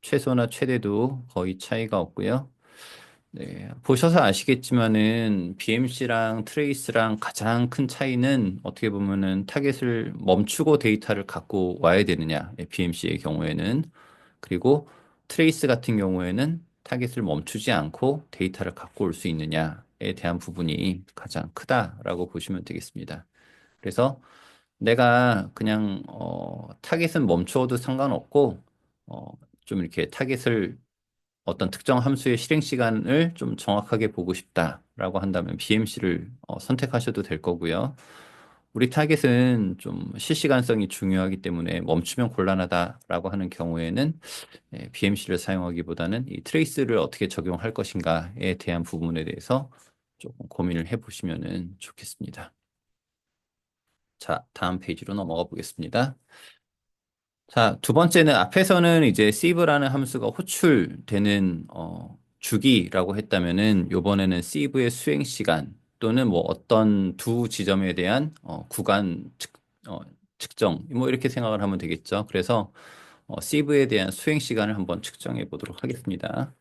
Speaker 1: 최소나 최대도 거의 차이가 없고요. 네, 보셔서 아시겠지만은 BMC랑 트레이스랑 가장 큰 차이는 어떻게 보면은 타겟을 멈추고 데이터를 갖고 와야 되느냐, BMC의 경우에는. 그리고 트레이스 같은 경우에는 타겟을 멈추지 않고 데이터를 갖고 올 수 있느냐에 대한 부분이 가장 크다라고 보시면 되겠습니다. 그래서 내가 그냥 타겟은 멈추어도 상관없고 어, 좀 이렇게 타겟을 어떤 특정 함수의 실행 시간을 좀 정확하게 보고 싶다라고 한다면 BMC를 선택하셔도 될 거고요. 우리 타겟은 좀 실시간성이 중요하기 때문에 멈추면 곤란하다라고 하는 경우에는 BMC를 사용하기보다는 이 트레이스를 어떻게 적용할 것인가에 대한 부분에 대해서 조금 고민을 해보시면 좋겠습니다. 자, 다음 페이지로 넘어가 보겠습니다. 자, 두 번째는 앞에서는 이제 sievera는 함수가 호출되는 주기라고 했다면은 요번에는 sieve의 수행 시간 또는 뭐 어떤 두 지점에 대한 구간 어, 측정 뭐 이렇게 생각을 하면 되겠죠. 그래서 sieve에 대한 수행 시간을 한번 측정해 보도록 하겠습니다.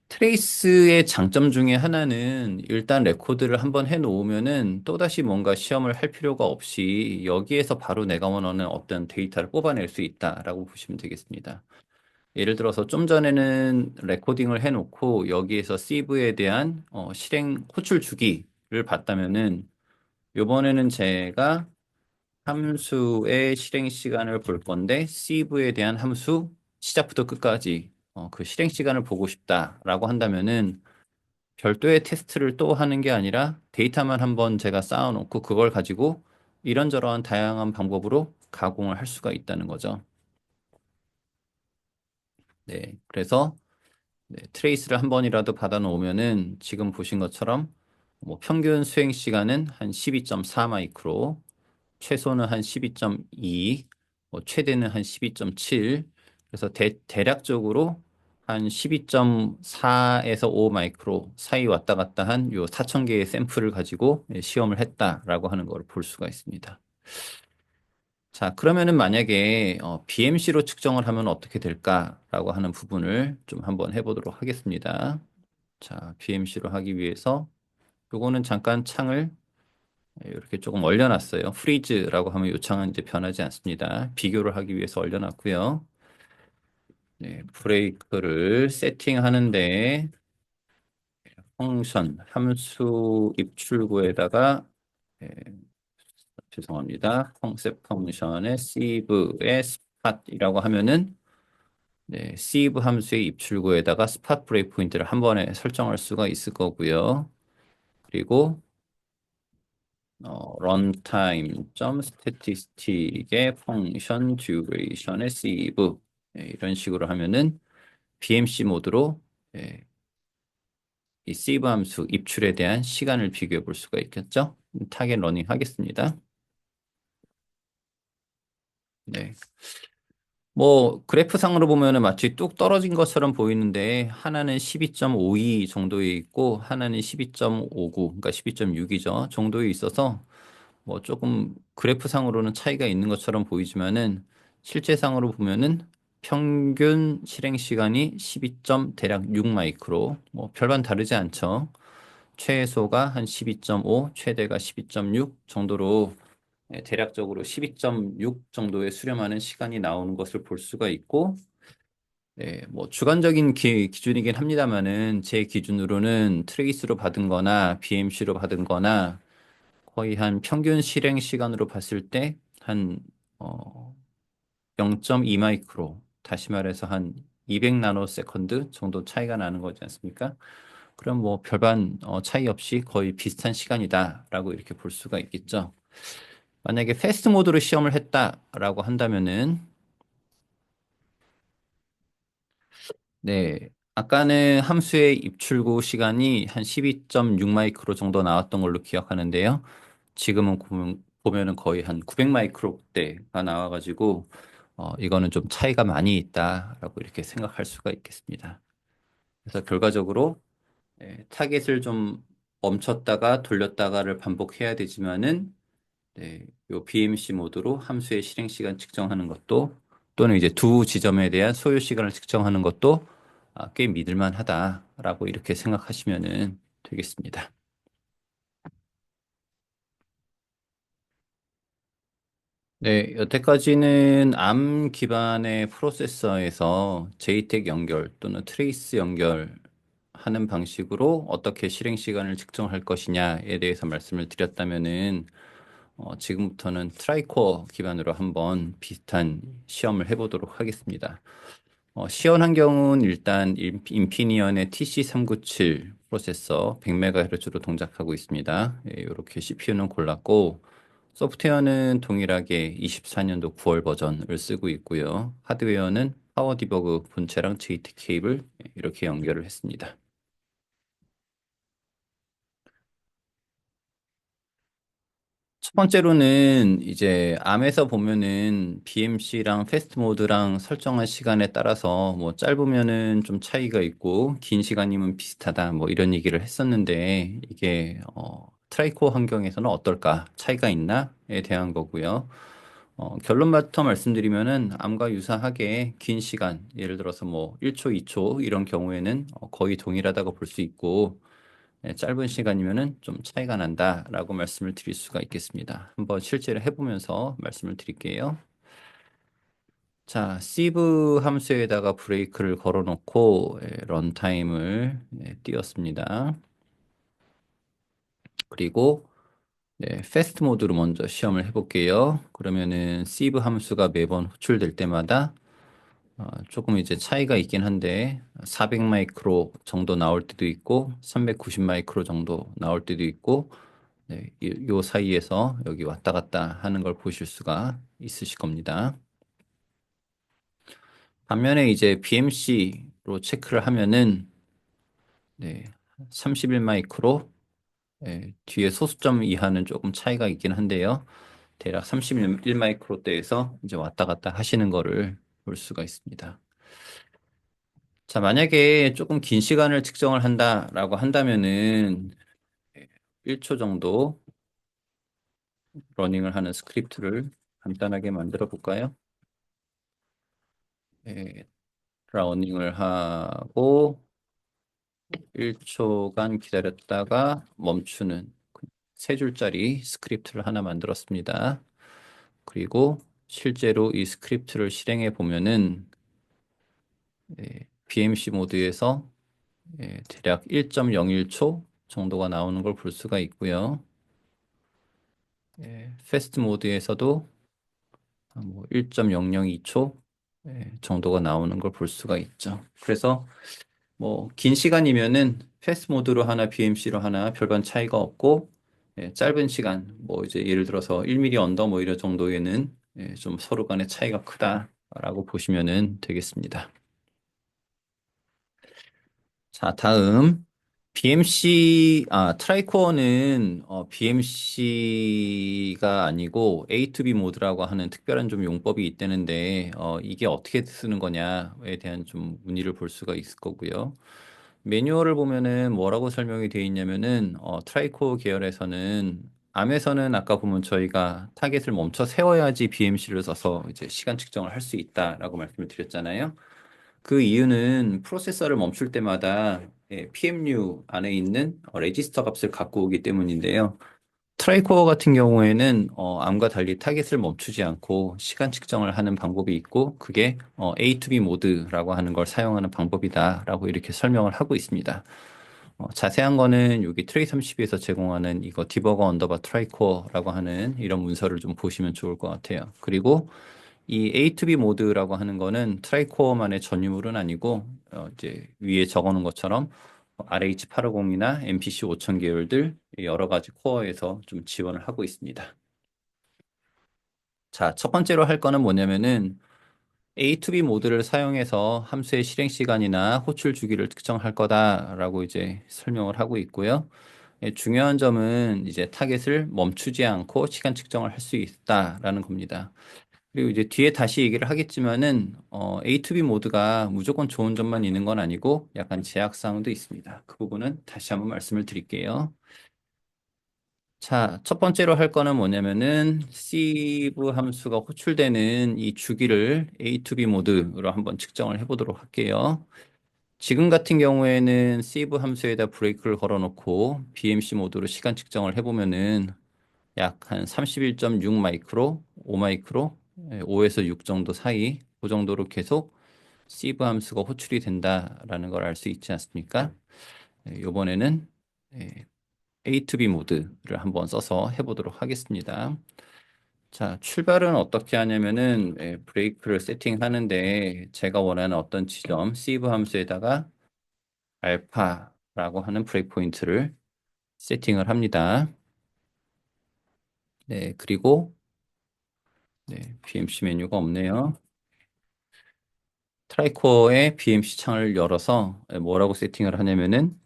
Speaker 1: 트레이스의 장점 중에 하나는 일단 레코드를 한번 해놓으면은 또다시 뭔가 시험을 할 필요가 없이 여기에서 바로 내가 원하는 어떤 데이터를 뽑아낼 수 있다라고 보시면 되겠습니다. 예를 들어서 좀 전에는 레코딩을 해놓고 여기에서 시브에 대한 실행 호출 주기를 봤다면은 요번에는 제가 함수의 실행 시간을 볼 건데 시브에 대한 함수 시작부터 끝까지 그 실행 시간을 보고 싶다라고 한다면은 별도의 테스트를 또 하는 게 아니라 데이터만 한번 제가 쌓아놓고 그걸 가지고 이런저런 다양한 방법으로 가공을 할 수가 있다는 거죠. 네, 그래서 트레이스를 한 번이라도 받아 놓으면은 지금 보신 것처럼 뭐 평균 수행 시간은 한 12.4 마이크로, 최소는 한 12.2, 뭐 최대는 한 12.7. 그래서 대략적으로 한 12.4에서 5 마이크로 사이 왔다 갔다 한 요 4천 개의 샘플을 가지고 시험을 했다라고 하는 걸 볼 수가 있습니다. 자, 그러면은 만약에 BMC로 측정을 하면 어떻게 될까라고 하는 부분을 좀 한번 해보도록 하겠습니다. 자, BMC로 하기 위해서 요거는 잠깐 창을 이렇게 조금 얼려놨어요. 프리즈라고 하면 요 창은 이제 변하지 않습니다. 비교를 하기 위해서 얼려놨고요. 네, 브레이크를 세팅하는데 펑션 함수 입출구에다가 예, 죄송합니다. 컨셉 펑션의 sieve의 spot이라고 하면은 네, sieve 함수의 입출구에다가 spot 브레이크 포인트를 한 번에 설정할 수가 있을 거고요. 그리고 runtime.statistic의 펑션 duration의 sieve 이런 식으로 하면은 BMC 모드로 예, 이 sieve 함수 입출에 대한 시간을 비교해 볼 수가 있겠죠. 타겟 러닝 하겠습니다. 네. 뭐 그래프상으로 보면은 마치 뚝 떨어진 것처럼 보이는데 하나는 12.52 정도에 있고 하나는 12.59 그러니까 12.6이죠 정도에 있어서 뭐 조금 그래프상으로는 차이가 있는 것처럼 보이지만은 실제상으로 보면은 평균 실행 시간이 12점 대략 6 마이크로 뭐 별반 다르지 않죠. 최소가 한 12.5, 최대가 12.6 정도로 대략적으로 12.6 정도의 수렴하는 시간이 나오는 것을 볼 수가 있고 뭐 주관적인 기준이긴 합니다만은 제 기준으로는 트레이스로 받은 거나 BMC로 받은 거나 거의 한 평균 실행 시간으로 봤을 때 한 0.2 마이크로 다시 말해서 한 200 나노 세컨드 정도 차이가 나는 거지 않습니까? 그럼 뭐 별반 차이 없이 거의 비슷한 시간이다라고 이렇게 볼 수가 있겠죠. 만약에 패스트 모드로 시험을 했다라고 한다면은 네. 아까는 함수의 입출구 시간이 한 12.6 마이크로 정도 나왔던 걸로 기억하는데요. 지금은 보면은 거의 한 900 마이크로대가 나와가지고 이거는 좀 차이가 많이 있다라고 이렇게 생각할 수가 있겠습니다. 그래서 결과적으로 타겟을 좀 멈췄다가 돌렸다가를 반복해야 되지만은 요 BMC 모드로 함수의 실행 시간 측정하는 것도 또는 이제 두 지점에 대한 소요 시간을 측정하는 것도 꽤 믿을만 하다라고 이렇게 생각하시면 되겠습니다. 네, 여태까지는 ARM 기반의 프로세서에서 JTAG 연결 또는 트레이스 연결하는 방식으로 어떻게 실행 시간을 측정할 것이냐에 대해서 말씀을 드렸다면은 지금부터는 트라이코어 기반으로 한번 비슷한 시험을 해보도록 하겠습니다. 시연 환경은 일단 인피니언의 TC397 프로세서 100MHz로 동작하고 있습니다. 이렇게 CPU는 골랐고 소프트웨어는 동일하게 24년도 9월 버전을 쓰고 있고요. 하드웨어는 파워 디버그 본체랑 JT 케이블 이렇게 연결을 했습니다. 첫 번째로는 이제 암에서 보면은 BMC랑 패스트 모드랑 설정한 시간에 따라서 뭐 짧으면은 좀 차이가 있고 긴 시간이면 비슷하다 뭐 이런 얘기를 했었는데 이게 트라이코 환경에서는 어떨까 차이가 있나에 대한 거고요. 결론부터 말씀드리면은 암과 유사하게 긴 시간 예를 들어서 뭐 1초, 2초 이런 경우에는 거의 동일하다고 볼 수 있고 짧은 시간이면은 좀 차이가 난다라고 말씀을 드릴 수가 있겠습니다. 한번 실제로 해보면서 말씀을 드릴게요. 자, sieve 함수에다가 브레이크를 걸어놓고 런타임을 띄웠습니다. 그리고 패스트 모드로 먼저 시험을 해볼게요. 그러면은 sieve 함수가 매번 호출될 때마다 조금 이제 차이가 있긴 한데 400 마이크로 정도 나올 때도 있고 390 마이크로 정도 나올 때도 있고 요 사이에서 여기 왔다 갔다 하는 걸 보실 수가 있으실 겁니다. 반면에 이제 BMC로 체크를 하면은 31 마이크로 뒤에 소수점 이하는 조금 차이가 있긴 한데요. 대략 31 마이크로대에서 이제 왔다 갔다 하시는 거를 볼 수가 있습니다. 자, 만약에 조금 긴 시간을 측정을 한다라고 한다면은 1초 정도 러닝을 하는 스크립트를 간단하게 만들어 볼까요? 예, 러닝을 하고 1초간 기다렸다가 멈추는 세 줄짜리 스크립트를 하나 만들었습니다. 그리고 실제로 이 스크립트를 실행해 보면은 BMC 모드에서 대략 1.01초 정도가 나오는 걸 볼 수가 있고요. 패스트 모드에서도 뭐 1.002초 정도가 나오는 걸 볼 수가 있죠. 그래서 뭐 긴 시간이면은 패스트 모드로 하나 BMC로 하나 별반 차이가 없고 짧은 시간 뭐 이제 예를 들어서 1mm 언더 뭐 이런 정도에는 좀 서로 간의 차이가 크다라고 보시면은 되겠습니다. 자, 다음 트라이코어는 BMC가 아니고 A to B 모드라고 하는 특별한 좀 용법이 있다는데 이게 어떻게 쓰는 거냐에 대한 좀 문의를 볼 수가 있을 거고요. 매뉴얼을 보면은 뭐라고 설명이 되어 있냐면은 트라이코어 계열에서는 암에서는 아까 보면 저희가 타겟을 멈춰 세워야지 BMC를 써서 이제 시간 측정을 할 수 있다라고 말씀을 드렸잖아요. 그 이유는 프로세서를 멈출 때마다 PMU 안에 있는 레지스터 값을 갖고 오기 때문인데요. 트라이코어 같은 경우에는 암과 달리 타겟을 멈추지 않고 시간 측정을 하는 방법이 있고 그게 A to B 모드라고 하는 걸 사용하는 방법이다라고 이렇게 설명을 하고 있습니다. 자세한 거는 여기 트레이 32에서 제공하는 이거 디버거 언더바 트라이코어라고 하는 이런 문서를 좀 보시면 좋을 것 같아요. 그리고 이 A2B 모드라고 하는 거는 트라이코어만의 전유물은 아니고 이제 위에 적어놓은 것처럼 RH850이나 MPC 5000 계열들 여러 가지 코어에서 좀 지원을 하고 있습니다. 자, 첫 번째로 할 거는 뭐냐면은 A2B 모드를 사용해서 함수의 실행 시간이나 호출 주기를 특정할 거다라고 이제 설명을 하고 있고요. 중요한 점은 이제 타겟을 멈추지 않고 시간 측정을 할 수 있다라는 겁니다. 그리고 이제 뒤에 다시 얘기를 하겠지만은 A2B 모드가 무조건 좋은 점만 있는 건 아니고 약간 제약사항도 있습니다. 그 부분은 다시 한번 말씀을 드릴게요. 자, 첫 번째로 할 거는 뭐냐면은 sieve 함수가 호출되는 이 주기를 A2B 모드로 한번 측정을 해보도록 할게요. 지금 같은 경우에는 sieve 함수에다 브레이크를 걸어놓고 BMC 모드로 시간 측정을 해보면은 약 한 31.6 마이크로, 5 마이크로, 5에서 6 정도 사이, 그 정도로 계속 시브 함수가 호출이 된다라는 걸 알 수 있지 않습니까? 이번에는 A to B 모드를 한번 써서 해보도록 하겠습니다. 자, 출발은 어떻게 하냐면은 브레이크를 세팅하는데 제가 원하는 어떤 지점, 시브 함수에다가 알파라고 하는 브레이크 포인트를 세팅을 합니다. 네, 그리고 BMC 메뉴가 없네요. 트라이코어의 BMC 창을 열어서 뭐라고 세팅을 하냐면은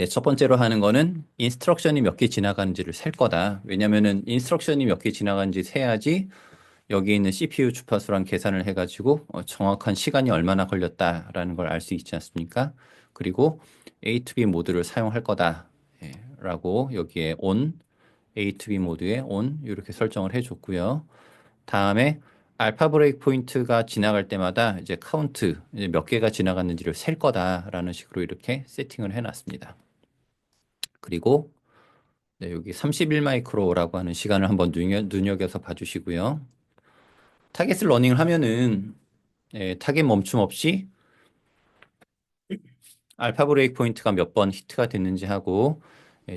Speaker 1: 첫 번째로 하는 거는 인스트럭션이 몇 개 지나가는지를 셀 거다. 왜냐면은 인스트럭션이 몇 개 지나가는지 세야지 여기 있는 CPU 주파수랑 계산을 해가지고 정확한 시간이 얼마나 걸렸다라는 걸 알 수 있지 않습니까? 그리고 A to B 모드를 사용할 거다. 라고 여기에 on, A to B 모드에 on 이렇게 설정을 해줬고요. 다음에 알파 브레이크 포인트가 지나갈 때마다 이제 카운트 이제 몇 개가 지나갔는지를 셀 거다라는 식으로 이렇게 세팅을 해놨습니다. 그리고 여기 31 마이크로라고 하는 시간을 한번 눈여겨서 봐주시고요. 타겟을 러닝을 하면은 타겟 멈춤 없이 알파 브레이크 포인트가 몇 번 히트가 됐는지 하고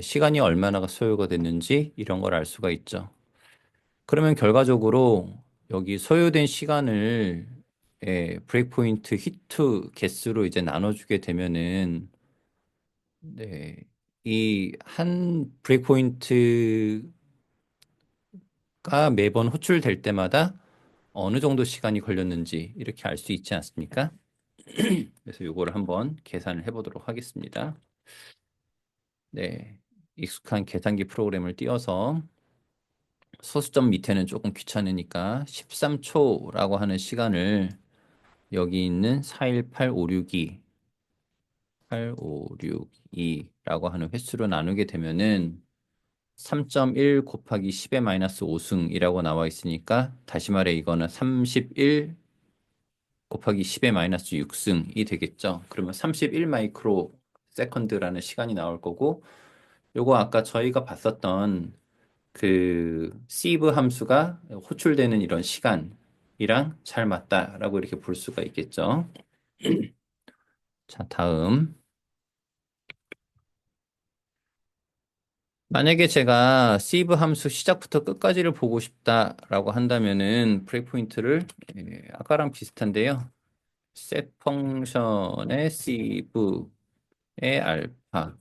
Speaker 1: 시간이 얼마나 소요가 됐는지 이런 걸 알 수가 있죠. 그러면 결과적으로 여기 소요된 시간을 브레이크 포인트 히트 개수로 이제 나눠주게 되면은 이 한 브레이크 포인트가 매번 호출될 때마다 어느 정도 시간이 걸렸는지 이렇게 알 수 있지 않습니까? 그래서 이거를 한번 계산을 해보도록 하겠습니다. 네, 익숙한 계산기 프로그램을 띄워서 소수점 밑에는 조금 귀찮으니까 13초라고 하는 시간을 여기 있는 418562 8562라고 하는 횟수로 나누게 되면은 3.1 곱하기 10의 마이너스 5승이라고 나와 있으니까 다시 말해 이거는 31 곱하기 10의 마이너스 6승이 되겠죠. 그러면 31 마이크로 세컨드라는 시간이 나올 거고 요거 아까 저희가 봤었던 그 sieve 함수가 호출되는 이런 시간이랑 잘 맞다라고 이렇게 볼 수가 있겠죠. 자, 다음. 만약에 제가 sieve 함수 시작부터 끝까지를 보고 싶다라고 한다면은 브레이크 포인트를 아까랑 비슷한데요. set 펑션의 sieve의 알파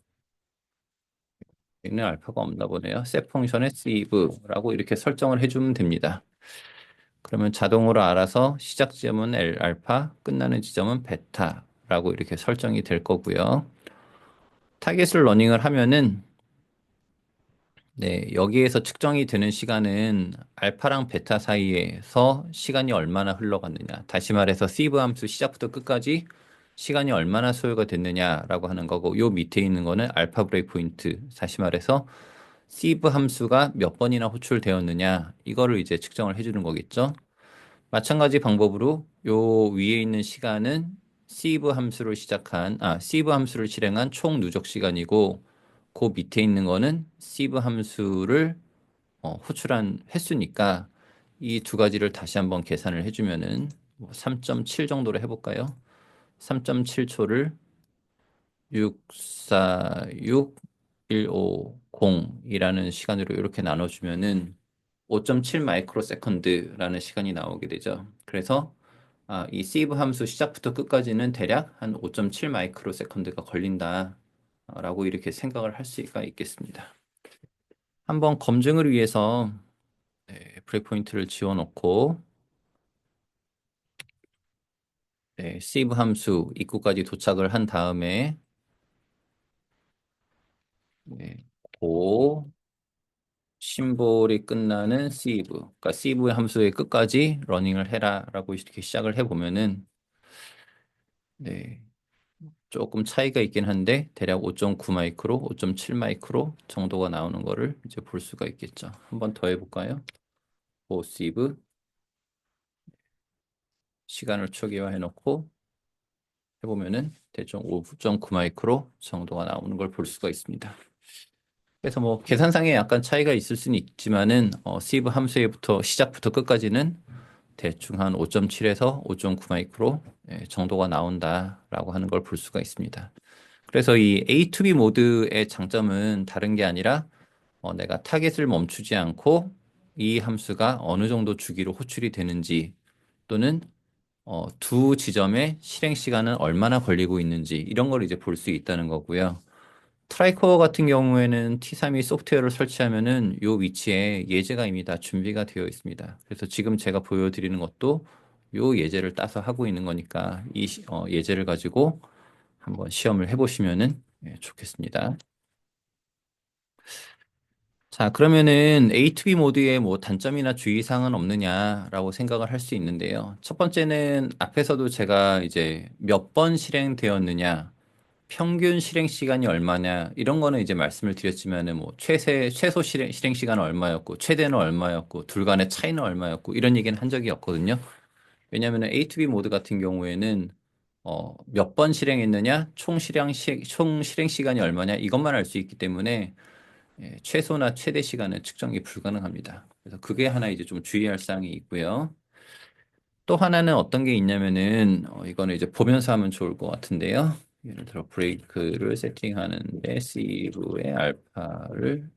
Speaker 1: 여기는 알파가 없나 보네요. set 펑션의 sieve라고 이렇게 설정을 해주면 됩니다. 그러면 자동으로 알아서 시작 지점은 L 알파, 끝나는 지점은 베타라고 이렇게 설정이 될 거고요. 타겟을 러닝을 하면은 여기에서 측정이 되는 시간은 알파랑 베타 사이에서 시간이 얼마나 흘러갔느냐. 다시 말해서 sieve 함수 시작부터 끝까지 시간이 얼마나 소요가 됐느냐라고 하는 거고, 요 밑에 있는 거는 알파 브레이크 포인트. 다시 말해서 sieve 함수가 몇 번이나 호출되었느냐. 이거를 이제 측정을 해주는 거겠죠. 마찬가지 방법으로 요 위에 있는 시간은 sieve 함수를 실행한 총 누적 시간이고, 그 밑에 있는 거는 sieve 함수를 호출한 횟수니까 이 두 가지를 다시 한번 계산을 해주면은 3.7 정도로 해볼까요? 3.7초를 646150이라는 시간으로 이렇게 나눠주면은 5.7 마이크로 세컨드라는 시간이 나오게 되죠. 그래서 이 sieve 함수 시작부터 끝까지는 대략 한 5.7 마이크로 세컨드가 걸린다라고 이렇게 생각을 할 수가 있겠습니다. 한번 검증을 위해서 브레이크 포인트를 지워놓고 sieve 함수 입구까지 도착을 한 다음에 고 심볼이 끝나는 sieve, 그러니까 sieve 함수의 끝까지 러닝을 해라라고 이렇게 시작을 해보면은 네, 조금 차이가 있긴 한데 대략 5.9 마이크로, 5.7 마이크로 정도가 나오는 거를 이제 볼 수가 있겠죠. 한번 더 해볼까요? 고 sieve 시간을 초기화해 놓고 해보면은 대충 5.9 마이크로 정도가 나오는 걸 볼 수가 있습니다. 그래서 뭐 계산상에 약간 차이가 있을 수는 있지만은 시브 함수에부터 시작부터 끝까지는 대충 한 5.7에서 5.9 마이크로 정도가 나온다라고 하는 걸 볼 수가 있습니다. 그래서 이 A to B 모드의 장점은 다른 게 아니라 내가 타겟을 멈추지 않고 이 함수가 어느 정도 주기로 호출이 되는지 또는 두 지점의 실행 시간은 얼마나 걸리고 있는지 이런 걸 이제 볼 수 있다는 거고요. 트라이코어 같은 경우에는 T32 소프트웨어를 설치하면은 요 위치에 예제가 이미 다 준비가 되어 있습니다. 그래서 지금 제가 보여드리는 것도 요 예제를 따서 하고 있는 거니까 이 예제를 가지고 한번 시험을 해보시면은 좋겠습니다. 자, 그러면은 A2B 모드에 뭐 단점이나 주의사항은 없느냐라고 생각을 할 수 있는데요. 첫 번째는 앞에서도 제가 이제 몇 번 실행되었느냐, 평균 실행 시간이 얼마냐, 이런 거는 이제 말씀을 드렸지만은 뭐 최소 실행 시간은 얼마였고, 최대는 얼마였고, 둘 간의 차이는 얼마였고, 이런 얘기는 한 적이 없거든요. 왜냐하면 A2B 모드 같은 경우에는 몇 번 실행했느냐, 총 실행 시간이 얼마냐, 이것만 알 수 있기 때문에 최소나 최대 시간은 측정이 불가능합니다. 그래서 그게 하나 이제 좀 주의할 사항이 있고요. 또 하나는 어떤 게 있냐면은 이거는 이제 보면서 하면 좋을 것 같은데요. 예를 들어 브레이크를 세팅하는데 C로의 알파를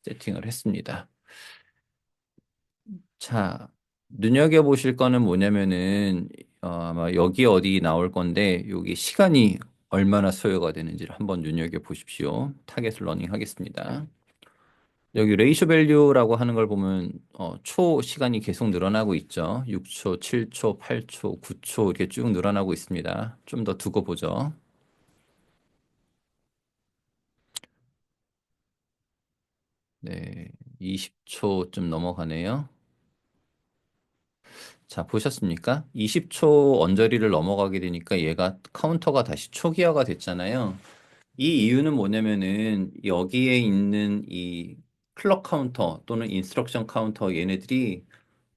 Speaker 1: 세팅을 했습니다. 자, 눈여겨보실 거는 뭐냐면은 아마 여기 어디 나올 건데 여기 시간이 얼마나 소요가 되는지를 한번 눈여겨보십시오. 타겟을 러닝 하겠습니다. 여기 레이쇼 밸류라고 하는 걸 보면 초 시간이 계속 늘어나고 있죠. 6초, 7초, 8초, 9초 이렇게 쭉 늘어나고 있습니다. 좀 더 두고 보죠. 네, 20초쯤 넘어가네요. 자, 보셨습니까? 20초 언저리를 넘어가게 되니까 얘가 카운터가 다시 초기화가 됐잖아요. 이 이유는 뭐냐면은 여기에 있는 이 클럭 카운터 또는 인스트럭션 카운터 얘네들이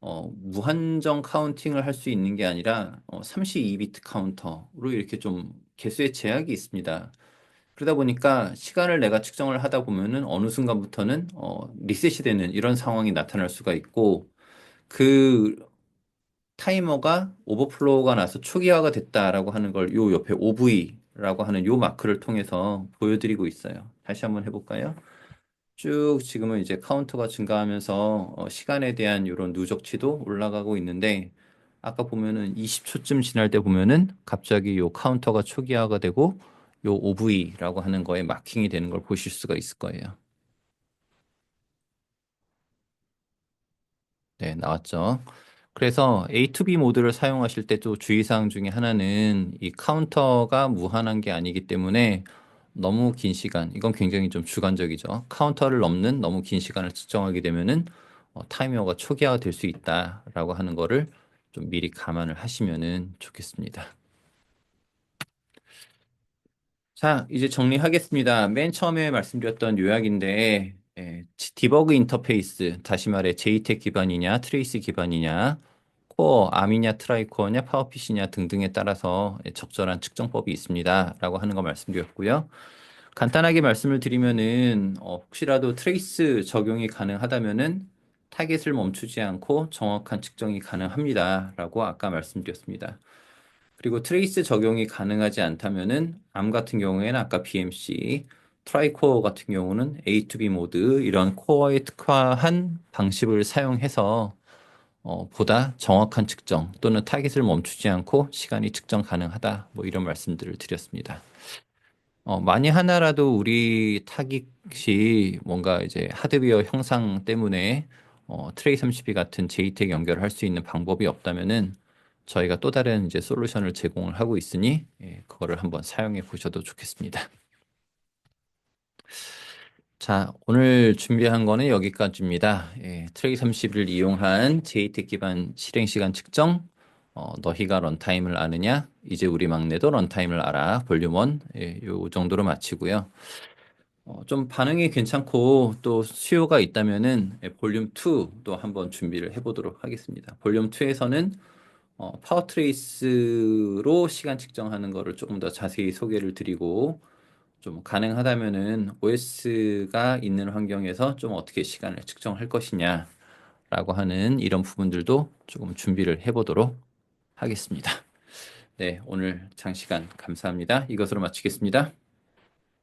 Speaker 1: 무한정 카운팅을 할 수 있는 게 아니라 32비트 카운터로 이렇게 좀 개수의 제약이 있습니다. 그러다 보니까 시간을 내가 측정을 하다 보면은 어느 순간부터는 리셋이 되는 이런 상황이 나타날 수가 있고 그 타이머가 오버플로우가 나서 초기화가 됐다라고 하는 걸 요 옆에 OV라고 하는 요 마크를 통해서 보여드리고 있어요. 다시 한번 해볼까요? 쭉 지금은 이제 카운터가 증가하면서 시간에 대한 이런 누적치도 올라가고 있는데 아까 보면은 20초쯤 지날 때 보면은 갑자기 요 카운터가 초기화가 되고 요 OV라고 하는 거에 마킹이 되는 걸 보실 수가 있을 거예요. 네, 나왔죠. 그래서 A2B 모드를 사용하실 때 또 주의사항 중에 하나는 이 카운터가 무한한 게 아니기 때문에 너무 긴 시간, 이건 굉장히 좀 주관적이죠. 카운터를 넘는 너무 긴 시간을 측정하게 되면은 타이머가 초기화가 될 수 있다라고 하는 거를 좀 미리 감안을 하시면은 좋겠습니다. 자, 이제 정리하겠습니다. 맨 처음에 말씀드렸던 요약인데, 디버그 인터페이스, 다시 말해 JTEC 기반이냐, 트레이스 기반이냐, 코어, 암이냐, 트라이코어냐, 파워핏이냐 등등에 따라서 적절한 측정법이 있습니다. 라고 하는 거 말씀드렸고요. 간단하게 말씀을 드리면은, 혹시라도 트레이스 적용이 가능하다면은 타겟을 멈추지 않고 정확한 측정이 가능합니다. 라고 아까 말씀드렸습니다. 그리고 트레이스 적용이 가능하지 않다면은 암 같은 경우에는 아까 BMC, 트라이코어 같은 경우는 A2B 모드 이런 코어에 특화한 방식을 사용해서 보다 정확한 측정 또는 타깃을 멈추지 않고 시간이 측정 가능하다. 뭐 이런 말씀들을 드렸습니다. 만약 하나라도 우리 타깃이 뭔가 이제 하드웨어 형상 때문에 트레이 32 같은 JTAG 연결을 할 수 있는 방법이 없다면은 저희가 또 다른 이제 솔루션을 제공을 하고 있으니 그거를 한번 사용해 보셔도 좋겠습니다. 자, 오늘 준비한 거는 여기까지입니다. 트레이 30을 이용한 JTAG 기반 실행 시간 측정, 너희가 런타임을 아느냐? 이제 우리 막내도 런타임을 알아. 볼륨 1, 요 정도로 마치고요. 좀 반응이 괜찮고 또 수요가 있다면은 볼륨 2도 한번 준비를 해보도록 하겠습니다. 볼륨 2에서는 파워 트레이스로 시간 측정하는 거를 조금 더 자세히 소개를 드리고 좀 가능하다면은 OS가 있는 환경에서 좀 어떻게 시간을 측정할 것이냐라고 하는 이런 부분들도 조금 준비를 해보도록 하겠습니다. 네, 오늘 장시간 감사합니다. 이것으로 마치겠습니다.